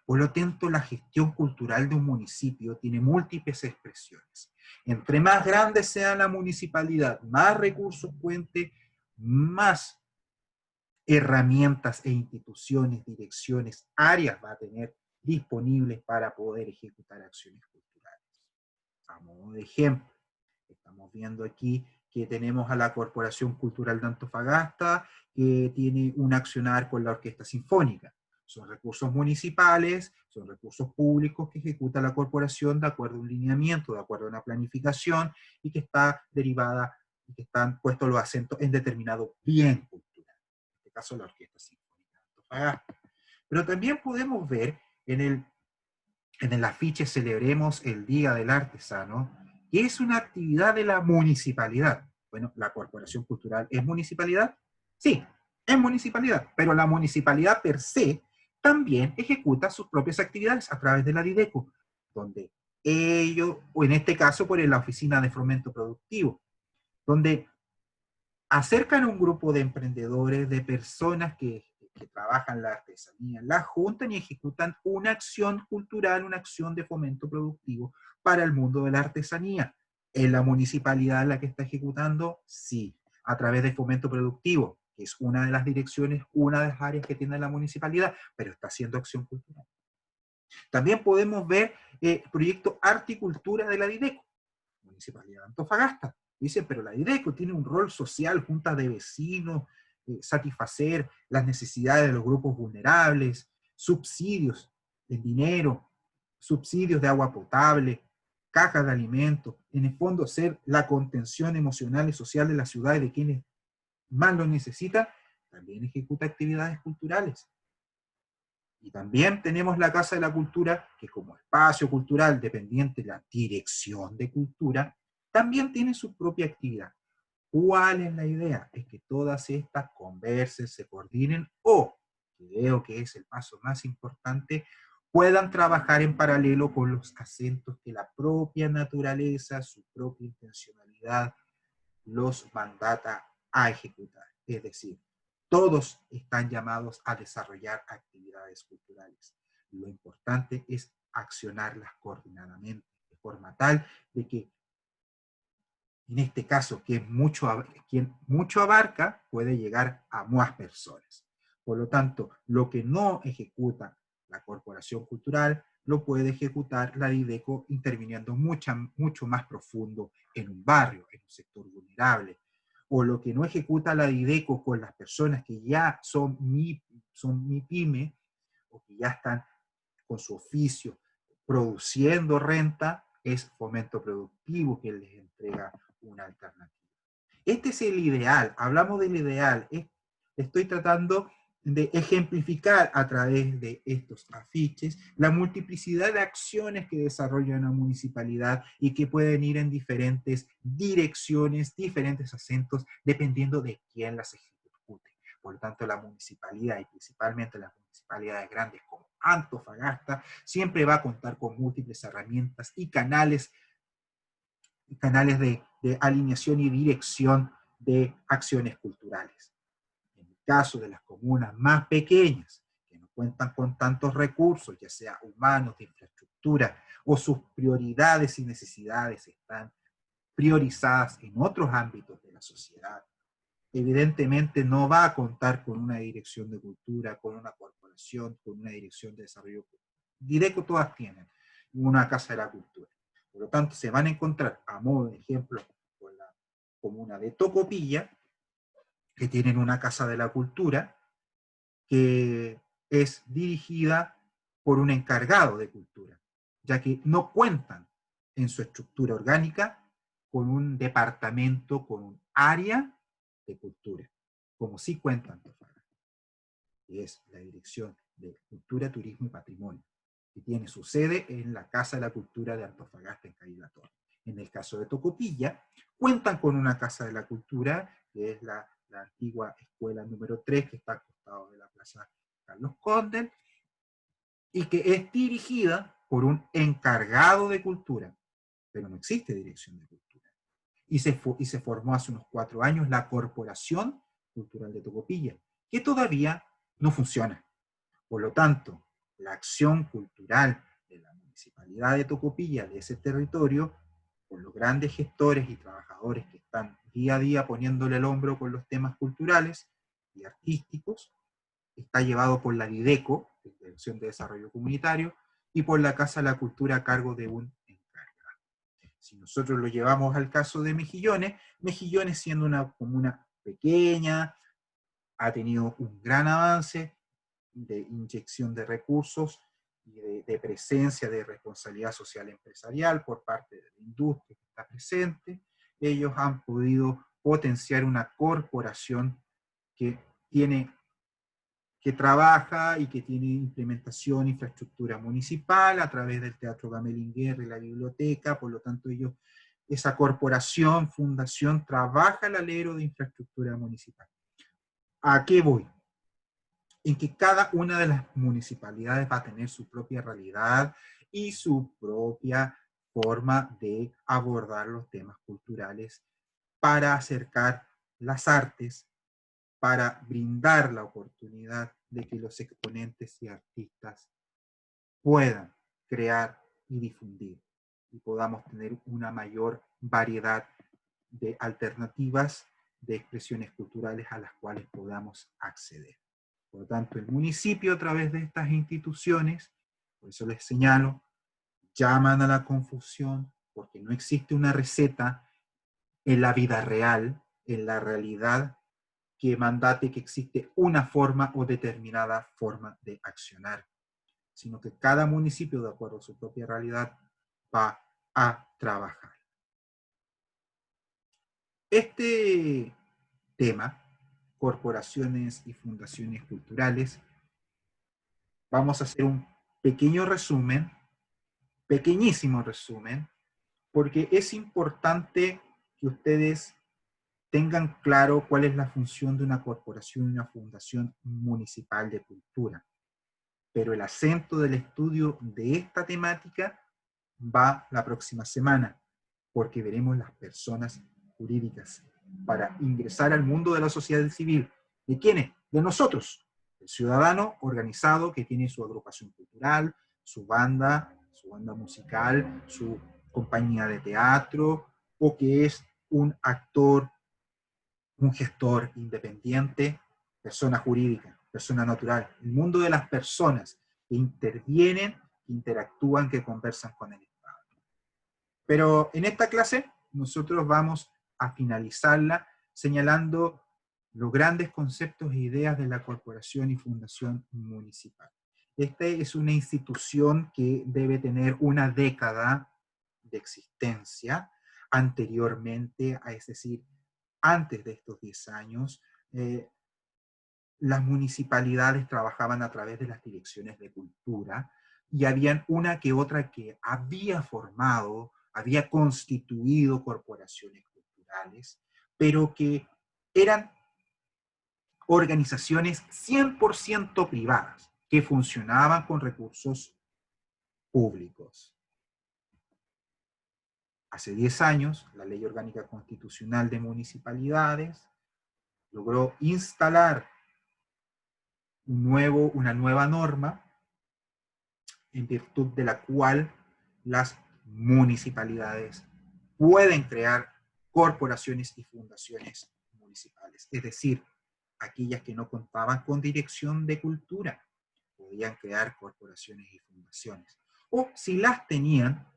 Por lo tanto, la gestión cultural de un municipio tiene múltiples expresiones. Entre más grande sea la municipalidad, más recursos cuente, más herramientas e instituciones, direcciones, áreas va a tener disponibles para poder ejecutar acciones culturales. A modo de ejemplo, estamos viendo aquí que tenemos a la Corporación Cultural de Antofagasta, que tiene un accionar con la Orquesta Sinfónica. Son recursos municipales, son recursos públicos que ejecuta la corporación de acuerdo a un lineamiento, de acuerdo a una planificación, y que está derivada, y que están puestos los acentos en determinado bien cultural. En este caso, la Orquesta Sinfónica de Antofagasta. Pero también podemos ver en el afiche Celebremos el Día del Artesano, que es una actividad de la municipalidad. Bueno, ¿la Corporación Cultural es municipalidad? Sí, es municipalidad, pero la municipalidad per se también ejecuta sus propias actividades a través de la DIDECO, donde ellos, o en este caso por la Oficina de Fomento Productivo, donde acercan a un grupo de emprendedores, de personas que trabajan la artesanía, la juntan y ejecutan una acción cultural, una acción de fomento productivo para el mundo de la artesanía. ¿Es la municipalidad la que está ejecutando? Sí, a través de fomento productivo, que es una de las direcciones, una de las áreas que tiene la municipalidad, pero está haciendo acción cultural. También podemos ver el proyecto Arte y Cultura de la DIDECO, Municipalidad de Antofagasta. Dicen, pero la DIDECO tiene un rol social, junta de vecinos, satisfacer las necesidades de los grupos vulnerables, subsidios de dinero, subsidios de agua potable, cajas de alimentos, en el fondo ser la contención emocional y social de la ciudad y de quienes más lo necesitan, también ejecuta actividades culturales. Y también tenemos la Casa de la Cultura, que como espacio cultural dependiente de la Dirección de Cultura, también tiene su propia actividad. ¿Cuál es la idea? Es que todas estas conversen, se coordinen o, creo que es el paso más importante, puedan trabajar en paralelo con los acentos que la propia naturaleza, su propia intencionalidad, los mandata a ejecutar. Es decir, todos están llamados a desarrollar actividades culturales. Lo importante es accionarlas coordinadamente, de forma tal de que, en este caso, quien mucho abarca puede llegar a más personas. Por lo tanto, lo que no ejecuta la corporación cultural lo puede ejecutar la Dideco interviniendo mucho más profundo en un barrio, en un sector vulnerable. O lo que no ejecuta la Dideco con las personas que ya son mi pyme o que ya están con su oficio produciendo renta, es fomento productivo que les entrega una alternativa. Este es el ideal, hablamos del ideal, estoy tratando de ejemplificar a través de estos afiches la multiplicidad de acciones que desarrolla una municipalidad y que pueden ir en diferentes direcciones, diferentes acentos, dependiendo de quién las ejecute. Por lo tanto, la municipalidad y principalmente las municipalidades grandes como Antofagasta siempre va a contar con múltiples herramientas y canales de alineación y dirección de acciones culturales. En el caso de las comunas más pequeñas, que no cuentan con tantos recursos, ya sea humanos, de infraestructura, o sus prioridades y necesidades están priorizadas en otros ámbitos de la sociedad, evidentemente no va a contar con una dirección de cultura, con una corporación, con una dirección de desarrollo. Directo todas tienen una casa de la cultura. Por lo tanto, se van a encontrar, a modo de ejemplo, con la comuna de Tocopilla, que tienen una casa de la cultura, que es dirigida por un encargado de cultura, ya que no cuentan en su estructura orgánica con un departamento, con un área de cultura, como sí cuentan, que es la Dirección de Cultura, Turismo y Patrimonio, que tiene su sede en la Casa de la Cultura de Antofagasta, en Cayo La Torre. En el caso de Tocopilla, cuentan con una Casa de la Cultura, que es la antigua escuela número 3, que está al costado de la Plaza Carlos Condel, y que es dirigida por un encargado de cultura, pero no existe dirección de cultura. Y se formó hace unos 4 años la Corporación Cultural de Tocopilla, que todavía no funciona. Por lo tanto, la acción cultural de la Municipalidad de Tocopilla, de ese territorio, con los grandes gestores y trabajadores que están día a día poniéndole el hombro con los temas culturales y artísticos, está llevado por la Dideco, Dirección de Desarrollo Comunitario, y por la Casa de la Cultura a cargo de un encargado. Si nosotros lo llevamos al caso de Mejillones, Mejillones siendo una comuna pequeña, ha tenido un gran avance de inyección de recursos y de presencia de responsabilidad social empresarial por parte de la industria que está presente. Ellos han podido potenciar una corporación que trabaja y que tiene implementación, infraestructura municipal a través del Teatro Gamelinguer y la biblioteca. Por lo tanto, esa corporación, fundación, trabaja el alero de infraestructura municipal. ¿A qué voy? En que cada una de las municipalidades va a tener su propia realidad y su propia forma de abordar los temas culturales para acercar las artes, para brindar la oportunidad de que los exponentes y artistas puedan crear y difundir y podamos tener una mayor variedad de alternativas de expresiones culturales a las cuales podamos acceder. Por lo tanto, el municipio a través de estas instituciones, por eso les señalo, llaman a la confusión porque no existe una receta en la vida real, en la realidad, que mandate que existe una forma o determinada forma de accionar, sino que cada municipio, de acuerdo a su propia realidad, va a trabajar. Este tema, corporaciones y fundaciones culturales, vamos a hacer un pequeño resumen, pequeñísimo resumen, porque es importante que ustedes tengan claro cuál es la función de una corporación y una fundación municipal de cultura. pero el acento del estudio de esta temática va la próxima semana, porque veremos las personas jurídicas para ingresar al mundo de la sociedad civil. ¿De quiénes? De nosotros, el ciudadano organizado que tiene su agrupación cultural, su banda musical, su compañía de teatro, o que es un actor, un gestor independiente, persona jurídica, persona natural, el mundo de las personas que intervienen, que interactúan, que conversan con el Estado. Pero en esta clase nosotros vamos a finalizarla señalando los grandes conceptos e ideas de la corporación y fundación municipal. Esta es una institución que debe tener una década de existencia anteriormente, es decir, antes de estos 10 años, las municipalidades trabajaban a través de las direcciones de cultura y habían una que otra que había formado, había constituido corporaciones culturales, pero que eran organizaciones 100% privadas, que funcionaban con recursos públicos. Hace 10 años, la Ley Orgánica Constitucional de Municipalidades logró instalar una nueva norma en virtud de la cual las municipalidades pueden crear corporaciones y fundaciones municipales. Es decir, aquellas que no contaban con dirección de cultura podían crear corporaciones y fundaciones. O si las tenían,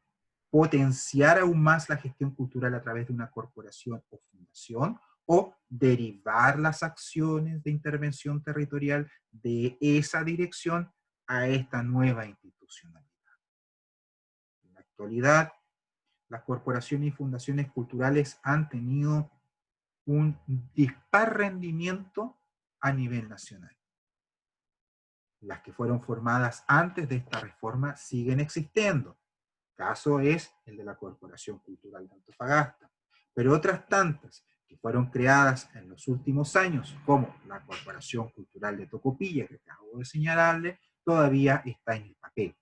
potenciar aún más la gestión cultural a través de una corporación o fundación, o derivar las acciones de intervención territorial de esa dirección a esta nueva institucionalidad. En la actualidad, las corporaciones y fundaciones culturales han tenido un dispar rendimiento a nivel nacional. Las que fueron formadas antes de esta reforma siguen existiendo. Caso es el de la Corporación Cultural de Antofagasta. Pero otras tantas que fueron creadas en los últimos años, como la Corporación Cultural de Tocopilla, que acabo de señalarle, todavía está en el papel.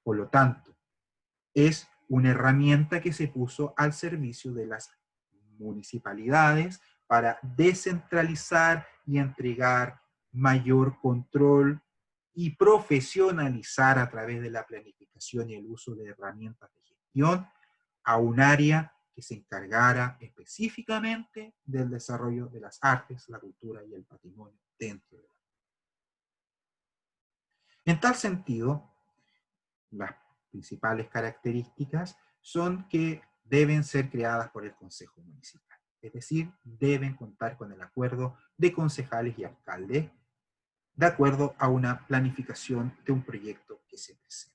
Por lo tanto, es una herramienta que se puso al servicio de las municipalidades para descentralizar y entregar mayor control y profesionalizar a través de la planificación y el uso de herramientas de gestión a un área que se encargara específicamente del desarrollo de las artes, la cultura y el patrimonio dentro de la. En tal sentido, las principales características son que deben ser creadas por el Consejo Municipal. Es decir, deben contar con el acuerdo de concejales y alcaldes de acuerdo a una planificación de un proyecto que se presenta.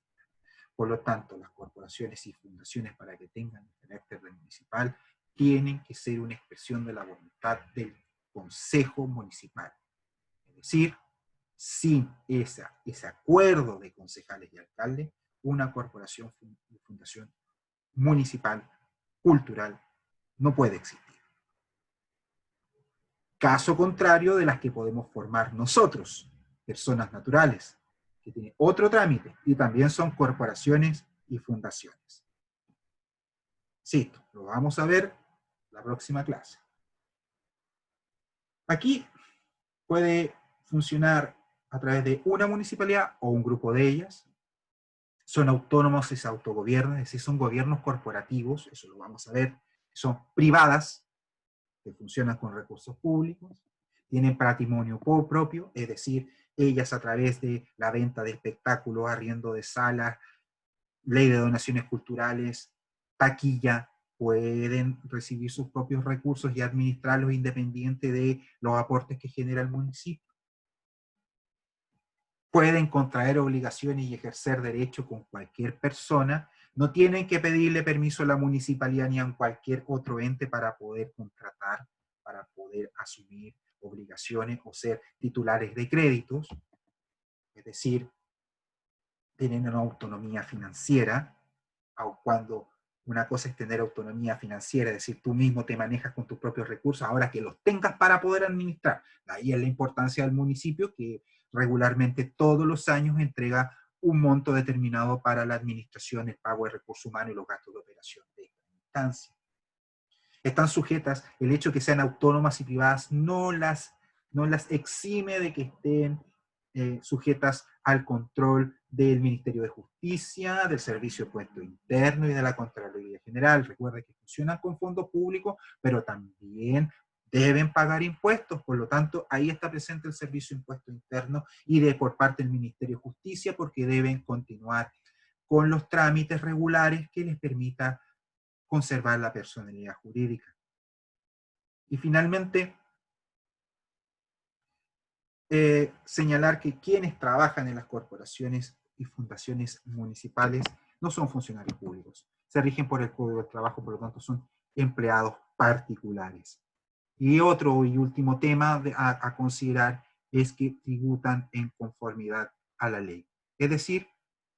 Por lo tanto, las corporaciones y fundaciones, para que tengan el carácter municipal, tienen que ser una expresión de la voluntad del Consejo Municipal. Es decir, sin ese acuerdo de concejales y alcaldes, una corporación y fundación municipal, cultural, no puede existir. Caso contrario de las que podemos formar nosotros, personas naturales, que tienen otro trámite y también son corporaciones y fundaciones. Sí, lo vamos a ver la próxima clase. Aquí puede funcionar a través de una municipalidad o un grupo de ellas. Son autónomos y se autogobiernan, es decir, son gobiernos corporativos, eso lo vamos a ver. Son privadas, que funcionan con recursos públicos, tienen patrimonio propio, es decir, ellas a través de la venta de espectáculos, arriendo de salas, ley de donaciones culturales, taquilla, pueden recibir sus propios recursos y administrarlos independiente de los aportes que genera el municipio. Pueden contraer obligaciones y ejercer derechos con cualquier persona. No tienen que pedirle permiso a la municipalidad ni a cualquier otro ente para poder contratar, para poder asumir obligaciones o ser titulares de créditos. Es decir, tienen una autonomía financiera, aun cuando una cosa es tener autonomía financiera, es decir, tú mismo te manejas con tus propios recursos, ahora que los tengas para poder administrar. Ahí es la importancia del municipio, que regularmente todos los años entrega un monto determinado para la administración, el pago de recursos humanos y los gastos de operación de esta instancia. Están sujetas, el hecho de que sean autónomas y privadas no las exime de que estén sujetas al control del Ministerio de Justicia, del Servicio de Impuesto Interno y de la Contraloría General. Recuerden que funcionan con fondos públicos, pero también deben pagar impuestos, por lo tanto, ahí está presente el Servicio de Impuesto Interno y por parte del Ministerio de Justicia, porque deben continuar con los trámites regulares que les permita conservar la personalidad jurídica. Y finalmente, señalar que quienes trabajan en las corporaciones y fundaciones municipales no son funcionarios públicos. Se rigen por el Código del Trabajo, por lo tanto son empleados particulares. Y otro y último tema a considerar es que tributan en conformidad a la ley. Es decir,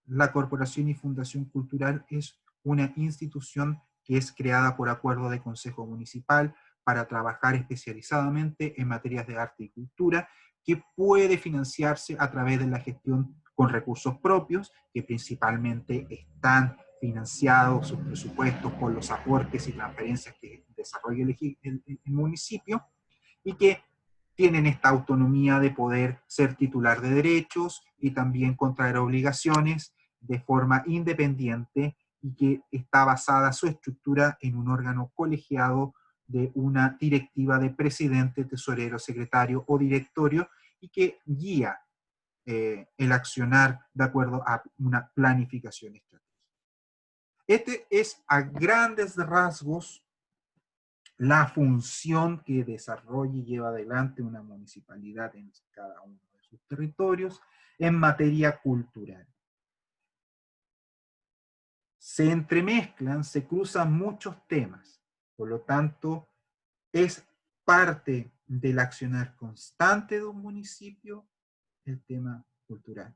la Corporación y Fundación Cultural es una institución que es creada por acuerdo de Consejo Municipal para trabajar especializadamente en materias de arte y cultura, que puede financiarse a través de la gestión con recursos propios, que principalmente están financiados sus presupuestos por los aportes y transferencias que desarrolla el municipio, y que tienen esta autonomía de poder ser titular de derechos y también contraer obligaciones de forma independiente, y que está basada su estructura en un órgano colegiado de una directiva de presidente, tesorero, secretario o directorio, y que guía el accionar de acuerdo a una planificación estratégica. Este es a grandes rasgos la función que desarrolla y lleva adelante una municipalidad en cada uno de sus territorios en materia cultural. Se entremezclan, se cruzan muchos temas, por lo tanto, es parte del accionar constante de un municipio el tema cultural,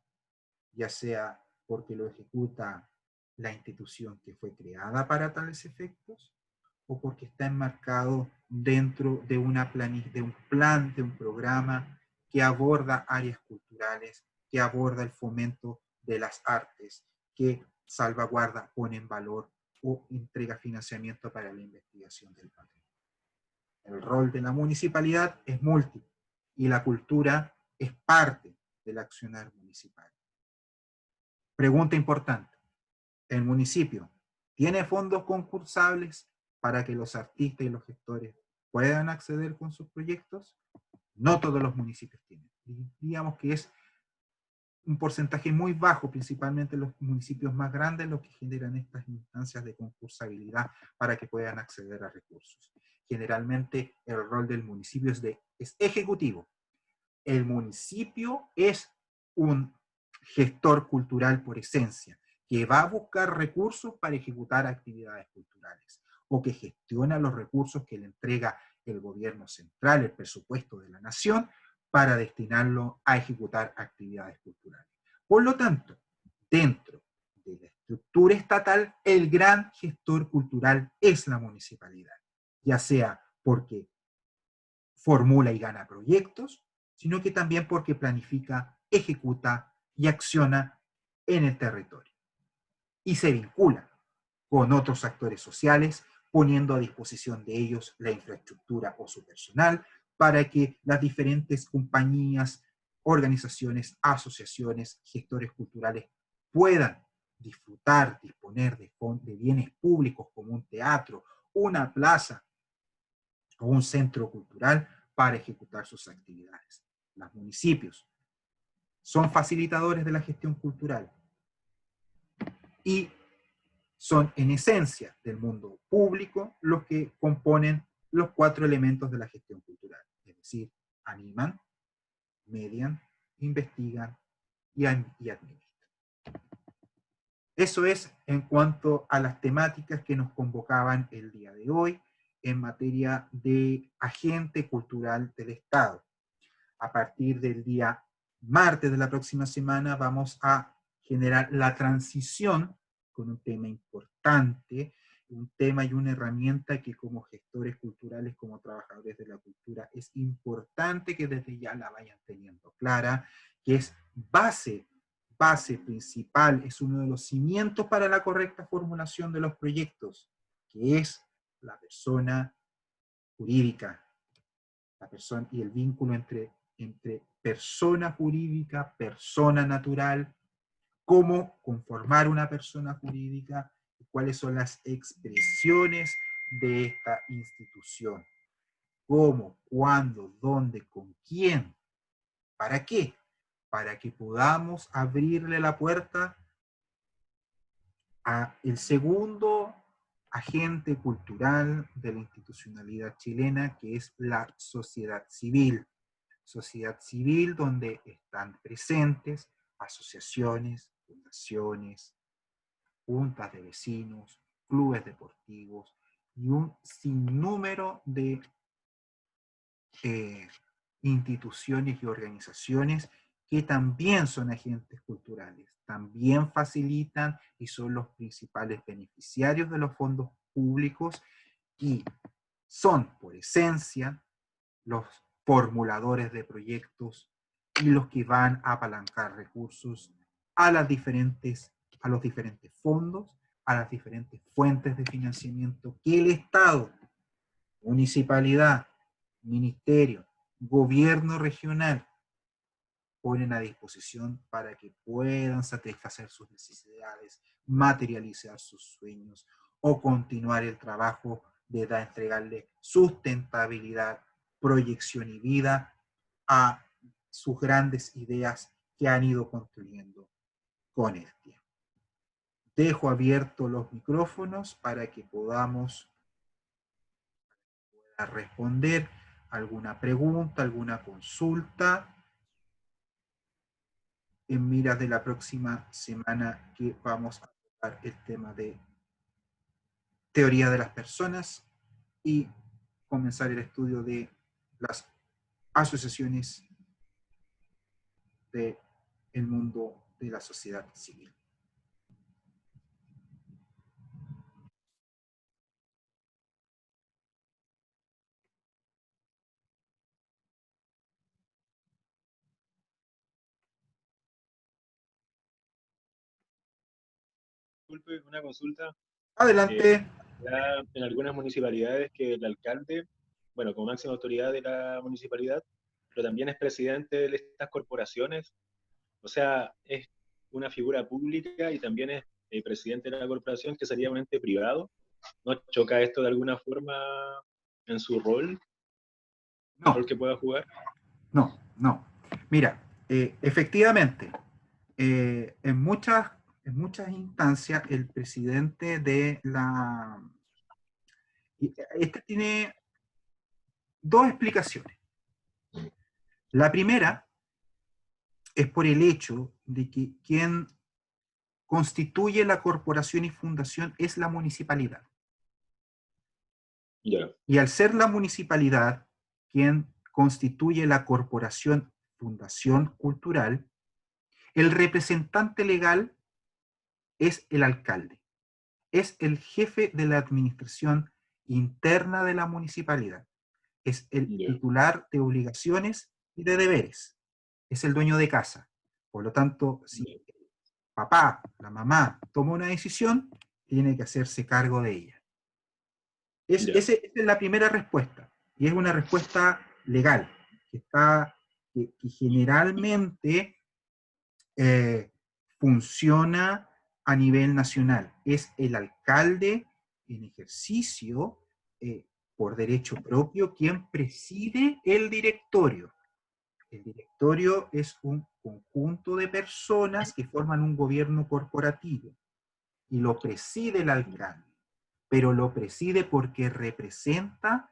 ya sea porque lo ejecuta la institución que fue creada para tales efectos, o porque está enmarcado dentro de un plan, de un programa que aborda áreas culturales, que aborda el fomento de las artes, que salvaguarda, pone en valor o entrega financiamiento para la investigación del patrimonio. El rol de la municipalidad es múltiple y la cultura es parte del accionar municipal. Pregunta importante: ¿el municipio tiene fondos concursables para que los artistas y los gestores puedan acceder con sus proyectos? No todos los municipios tienen. Digamos que es un porcentaje muy bajo, principalmente los municipios más grandes, los que generan estas instancias de concursabilidad para que puedan acceder a recursos. Generalmente el rol del municipio es ejecutivo. El municipio es un gestor cultural por esencia, que va a buscar recursos para ejecutar actividades culturales, o que gestiona los recursos que le entrega el gobierno central, el presupuesto de la nación, para destinarlo a ejecutar actividades culturales. Por lo tanto, dentro de la estructura estatal, el gran gestor cultural es la municipalidad, ya sea porque formula y gana proyectos, sino que también porque planifica, ejecuta y acciona en el territorio. Y se vincula con otros actores sociales, poniendo a disposición de ellos la infraestructura o su personal para que las diferentes compañías, organizaciones, asociaciones, gestores culturales puedan disfrutar, disponer de bienes públicos como un teatro, una plaza o un centro cultural para ejecutar sus actividades. Los municipios son facilitadores de la gestión cultural y son en esencia del mundo público los que componen los 4 elementos de la gestión cultural, es decir, animan, median, investigan y administran. Eso es en cuanto a las temáticas que nos convocaban el día de hoy en materia de agente cultural del Estado. A partir del día martes de la próxima semana vamos a generar la transición con un tema importante, un tema y una herramienta que como gestores culturales, como trabajadores de la cultura, es importante que desde ya la vayan teniendo clara, que es base principal, es uno de los cimientos para la correcta formulación de los proyectos, que es la persona jurídica, la persona y el vínculo entre persona jurídica, persona natural, cómo conformar una persona jurídica y cuáles son las expresiones de esta institución. ¿Cómo? ¿Cuándo? ¿Dónde? ¿Con quién? ¿Para qué? Para que podamos abrirle la puerta a el segundo agente cultural de la institucionalidad chilena, que es la sociedad civil. Sociedad civil donde están presentes asociaciones, fundaciones, juntas de vecinos, clubes deportivos y un sinnúmero de instituciones y organizaciones que también son agentes culturales, también facilitan y son los principales beneficiarios de los fondos públicos y son, por esencia, los formuladores de proyectos y los que van a apalancar recursos a los diferentes fondos, a las diferentes fuentes de financiamiento que el Estado, municipalidad, ministerio, gobierno regional ponen a disposición para que puedan satisfacer sus necesidades, materializar sus sueños o continuar el trabajo de entregarle sustentabilidad, proyección y vida a sus grandes ideas que han ido construyendo con el tiempo. Dejo abiertos los micrófonos para que podamos responder alguna pregunta, alguna consulta en miras de la próxima semana que vamos a tocar el tema de teoría de las personas y comenzar el estudio de las asociaciones del mundo de la sociedad civil. Disculpe, una consulta. Adelante. Ya en algunas municipalidades que el alcalde, bueno, como máxima autoridad de la municipalidad, pero también es presidente de estas corporaciones, o sea, es una figura pública y también es el presidente de la corporación, que sería un ente privado. ¿No choca esto de alguna forma en su rol, No, rol que pueda jugar? no. Mira, efectivamente, en muchas instancias el presidente de la... Este tiene dos explicaciones. La primera es por el hecho de que quien constituye la corporación y fundación es la municipalidad. Ya. Y al ser la municipalidad quien constituye la corporación fundación cultural, el representante legal es el alcalde. Es el jefe de la administración interna de la municipalidad. Es el Ya. titular de obligaciones y de deberes. Es el dueño de casa. Por lo tanto, si Ya. el papá, la mamá toma una decisión, tiene que hacerse cargo de ella. Esa es la primera respuesta. Y es una respuesta legal, que generalmente funciona a nivel nacional. Es el alcalde en ejercicio, por derecho propio, quien preside el directorio. El directorio es un conjunto de personas que forman un gobierno corporativo y lo preside el alcalde, pero lo preside porque representa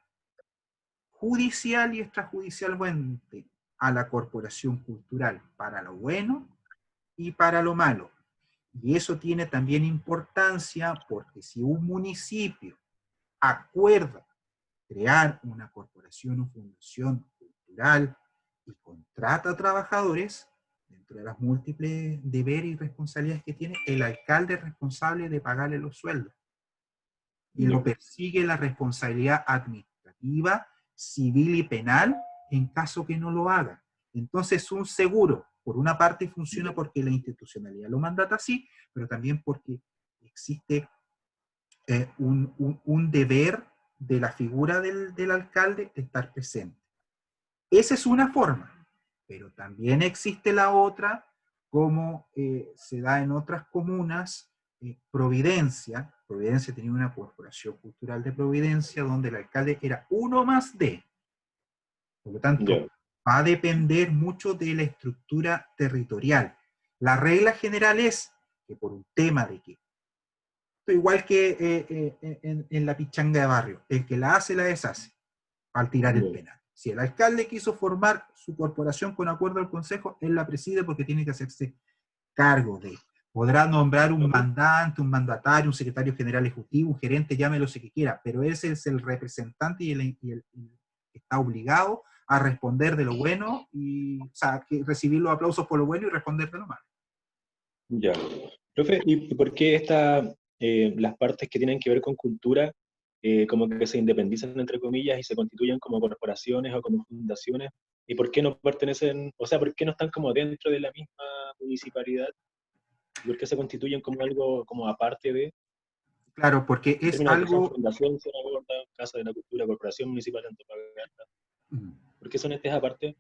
judicial y extrajudicialmente a la corporación cultural para lo bueno y para lo malo. Y eso tiene también importancia porque si un municipio acuerda crear una corporación o fundación cultural y contrata trabajadores, dentro de las múltiples deberes y responsabilidades que tiene, el alcalde es responsable de pagarle los sueldos. Y lo persigue la responsabilidad administrativa, civil y penal en caso que no lo haga. Entonces, un seguro Por una parte funciona porque la institucionalidad lo mandata así, pero también porque existe un deber de la figura del alcalde de estar presente. Esa es una forma, pero también existe la otra, como se da en otras comunas. Providencia tenía una corporación cultural de Providencia donde el alcalde era uno más de. Por lo tanto, Ya. va a depender mucho de la estructura territorial. La regla general es que por un tema de que, igual que en la pichanga de barrio, el que la hace, la deshace, al tirar el Ya. penal. Si el alcalde quiso formar su corporación con acuerdo al consejo, él la preside porque tiene que hacerse cargo de. Podrá nombrar un Ok. mandante, un mandatario, un secretario general ejecutivo, un gerente, llámelo si que quiera, pero ese es el representante y el está obligado a responder de lo bueno y, o sea, que recibir los aplausos por lo bueno y responder de lo malo. Ya. Profe, ¿y por qué las partes que tienen que ver con cultura como que se independizan, entre comillas, y se constituyen como corporaciones o como fundaciones? ¿Y por qué no pertenecen, o sea, por qué no están como dentro de la misma municipalidad? ¿Y por qué se constituyen como algo como aparte de, Claro, porque en es términos de que son algo... fundación, zona gorda, Casa de la Cultura, Corporación Municipal de Antofagasta? ¿Por qué son estas aparte?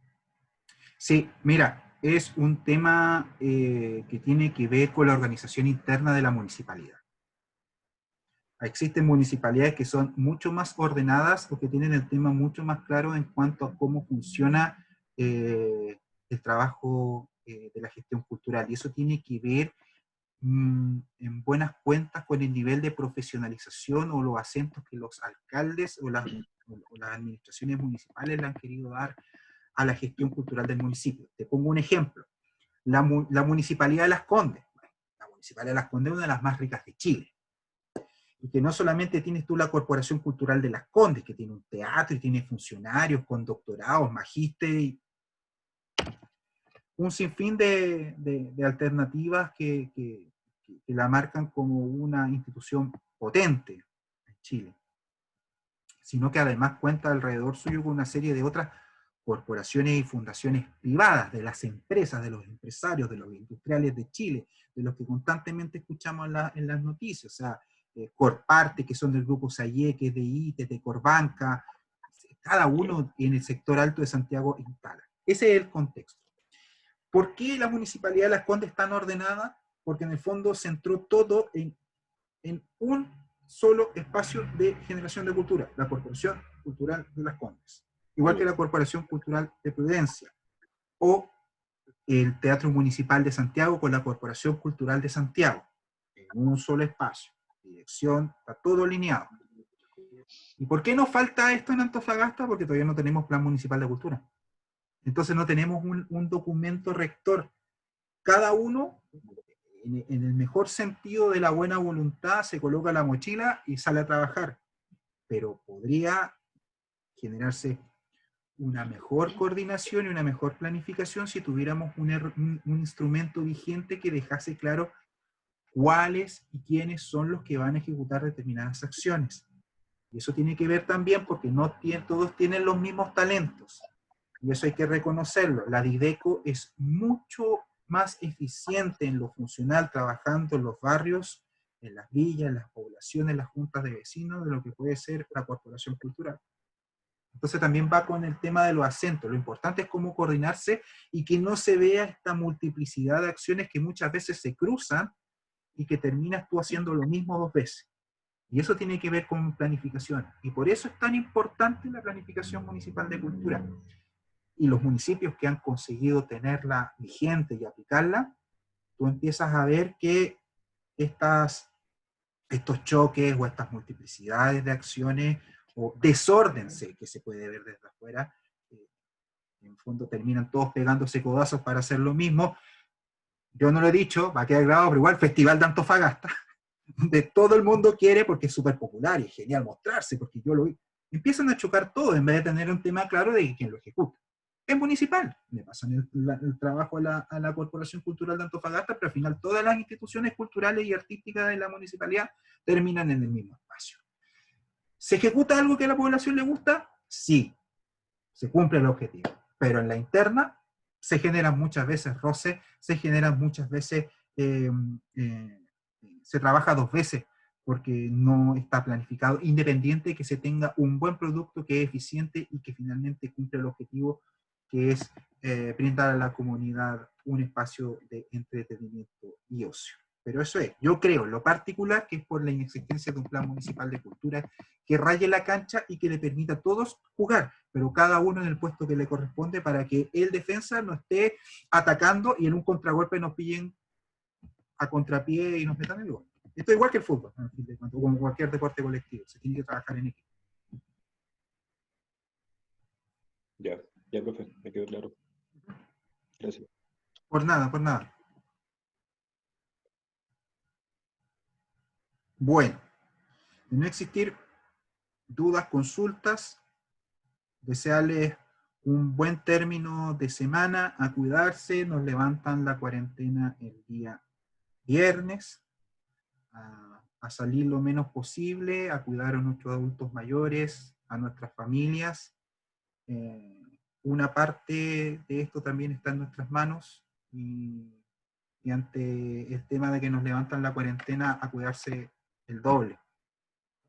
Sí, mira, es un tema que tiene que ver con la organización interna de la municipalidad. Existen municipalidades que son mucho más ordenadas o que tienen el tema mucho más claro en cuanto a cómo funciona el trabajo de la gestión cultural. Y eso tiene que ver en buenas cuentas con el nivel de profesionalización o los acentos que los alcaldes o las administraciones municipales le han querido dar a la gestión cultural del municipio. Te pongo un ejemplo. La Municipalidad de Las Condes. La Municipalidad de Las Condes es una de las más ricas de Chile. Y que no solamente tienes tú la Corporación Cultural de Las Condes, que tiene un teatro y tiene funcionarios con doctorados, magíster, y un sinfín de alternativas que la marcan como una institución potente en Chile, sino que además cuenta alrededor suyo con una serie de otras corporaciones y fundaciones privadas, de las empresas, de los empresarios, de los industriales de Chile, de los que constantemente escuchamos en las noticias, o sea, Corparte, que son del grupo Saye, que es de ITE, de Corbanca, cada uno en el sector alto de Santiago instala. Ese es el contexto. ¿Por qué la Municipalidad de Las Condes es tan ordenada? Porque en el fondo centró todo en un solo espacio de generación de cultura, la Corporación Cultural de Las Condes. Igual que la Corporación Cultural de Prudencia, o el Teatro Municipal de Santiago con la Corporación Cultural de Santiago, en un solo espacio. Dirección, está todo alineado. ¿Y por qué nos falta esto en Antofagasta? Porque todavía no tenemos Plan Municipal de Cultura. Entonces no tenemos un documento rector. Cada uno, en el mejor sentido de la buena voluntad, se coloca la mochila y sale a trabajar. Pero podría generarse una mejor coordinación y una mejor planificación si tuviéramos un instrumento vigente que dejase claro cuáles y quiénes son los que van a ejecutar determinadas acciones. Y eso tiene que ver también porque no todos tienen los mismos talentos. Y eso hay que reconocerlo. La Dideco es mucho más eficiente en lo funcional, trabajando en los barrios, en las villas, en las poblaciones, en las juntas de vecinos, de lo que puede ser la corporación cultural. Entonces también va con el tema de los acentos. Lo importante es cómo coordinarse y que no se vea esta multiplicidad de acciones que muchas veces se cruzan y que terminas tú haciendo lo mismo dos veces. Y eso tiene que ver con planificación. Y por eso es tan importante la planificación municipal de cultura. Y los municipios que han conseguido tenerla vigente y aplicarla, tú empiezas a ver que estos choques o estas multiplicidades de acciones o desorden que se puede ver desde afuera, en el fondo terminan todos pegándose codazos para hacer lo mismo. Yo no lo he dicho, va a quedar grabado, pero igual Festival de Antofagasta, de todo el mundo quiere porque es súper popular y es genial mostrarse, porque yo lo vi. Empiezan a chocar todo en vez de tener un tema claro de quién lo ejecuta. Es municipal, le pasan el trabajo a la Corporación Cultural de Antofagasta, pero al final todas las instituciones culturales y artísticas de la municipalidad terminan en el mismo espacio. ¿Se ejecuta algo que a la población le gusta? Sí, se cumple el objetivo. Pero en la interna se generan muchas veces roces, se generan muchas veces, se trabaja 2 veces, porque no está planificado, independiente de que se tenga un buen producto que es eficiente y que finalmente cumple el objetivo que es brindar a la comunidad un espacio de entretenimiento y ocio. Pero eso es, yo creo, en lo particular, que es por la inexistencia de un plan municipal de cultura que raye la cancha y que le permita a todos jugar, pero cada uno en el puesto que le corresponde para que el defensa no esté atacando y en un contragolpe nos pillen a contrapié y nos metan el gol. Esto es igual que el fútbol, en fin de cuentas, o como cualquier deporte colectivo, se tiene que trabajar en equipo. Ya, ya, profe, me quedó claro. Gracias. Por nada, por nada. Bueno, de no existir dudas, consultas, desearles un buen término de semana, a cuidarse, nos levantan la cuarentena el día viernes, a salir lo menos posible, a cuidar a nuestros adultos mayores, a nuestras familias. Una parte de esto también está en nuestras manos y ante el tema de que nos levantan la cuarentena, a cuidarse el doble,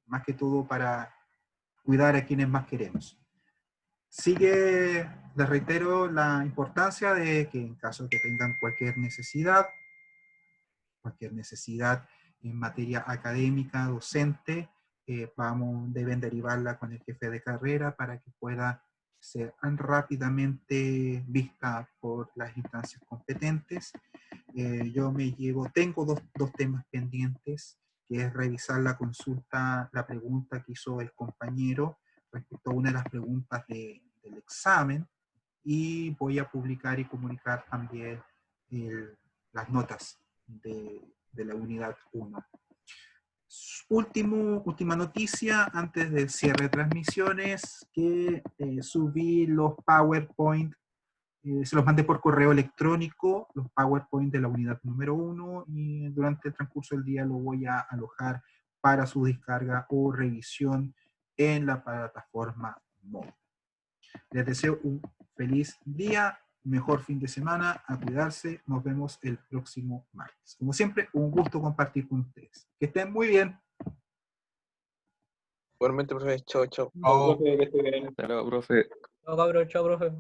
más que todo para cuidar a quienes más queremos. Sigue, les reitero la importancia de que en caso de que tengan cualquier necesidad en materia académica, docente, deben derivarla con el jefe de carrera para que pueda ser rápidamente vista por las instancias competentes. Tengo dos temas pendientes, que es revisar la consulta, la pregunta que hizo el compañero respecto a una de las preguntas del examen, y voy a publicar y comunicar también las notas de la unidad 1. Última noticia antes del cierre de transmisiones, que subí los PowerPoint, se los mandé por correo electrónico, los PowerPoint de la unidad número 1, y durante el transcurso del día lo voy a alojar para su descarga o revisión en la plataforma móvil. Les deseo un feliz día, mejor fin de semana, a cuidarse, nos vemos el próximo martes. Como siempre, un gusto compartir con ustedes. Que estén muy bien. Igualmente, profe, chao, chao. Profe, que esté bien. Hasta luego, profe. Chao, cabros, chao, profe.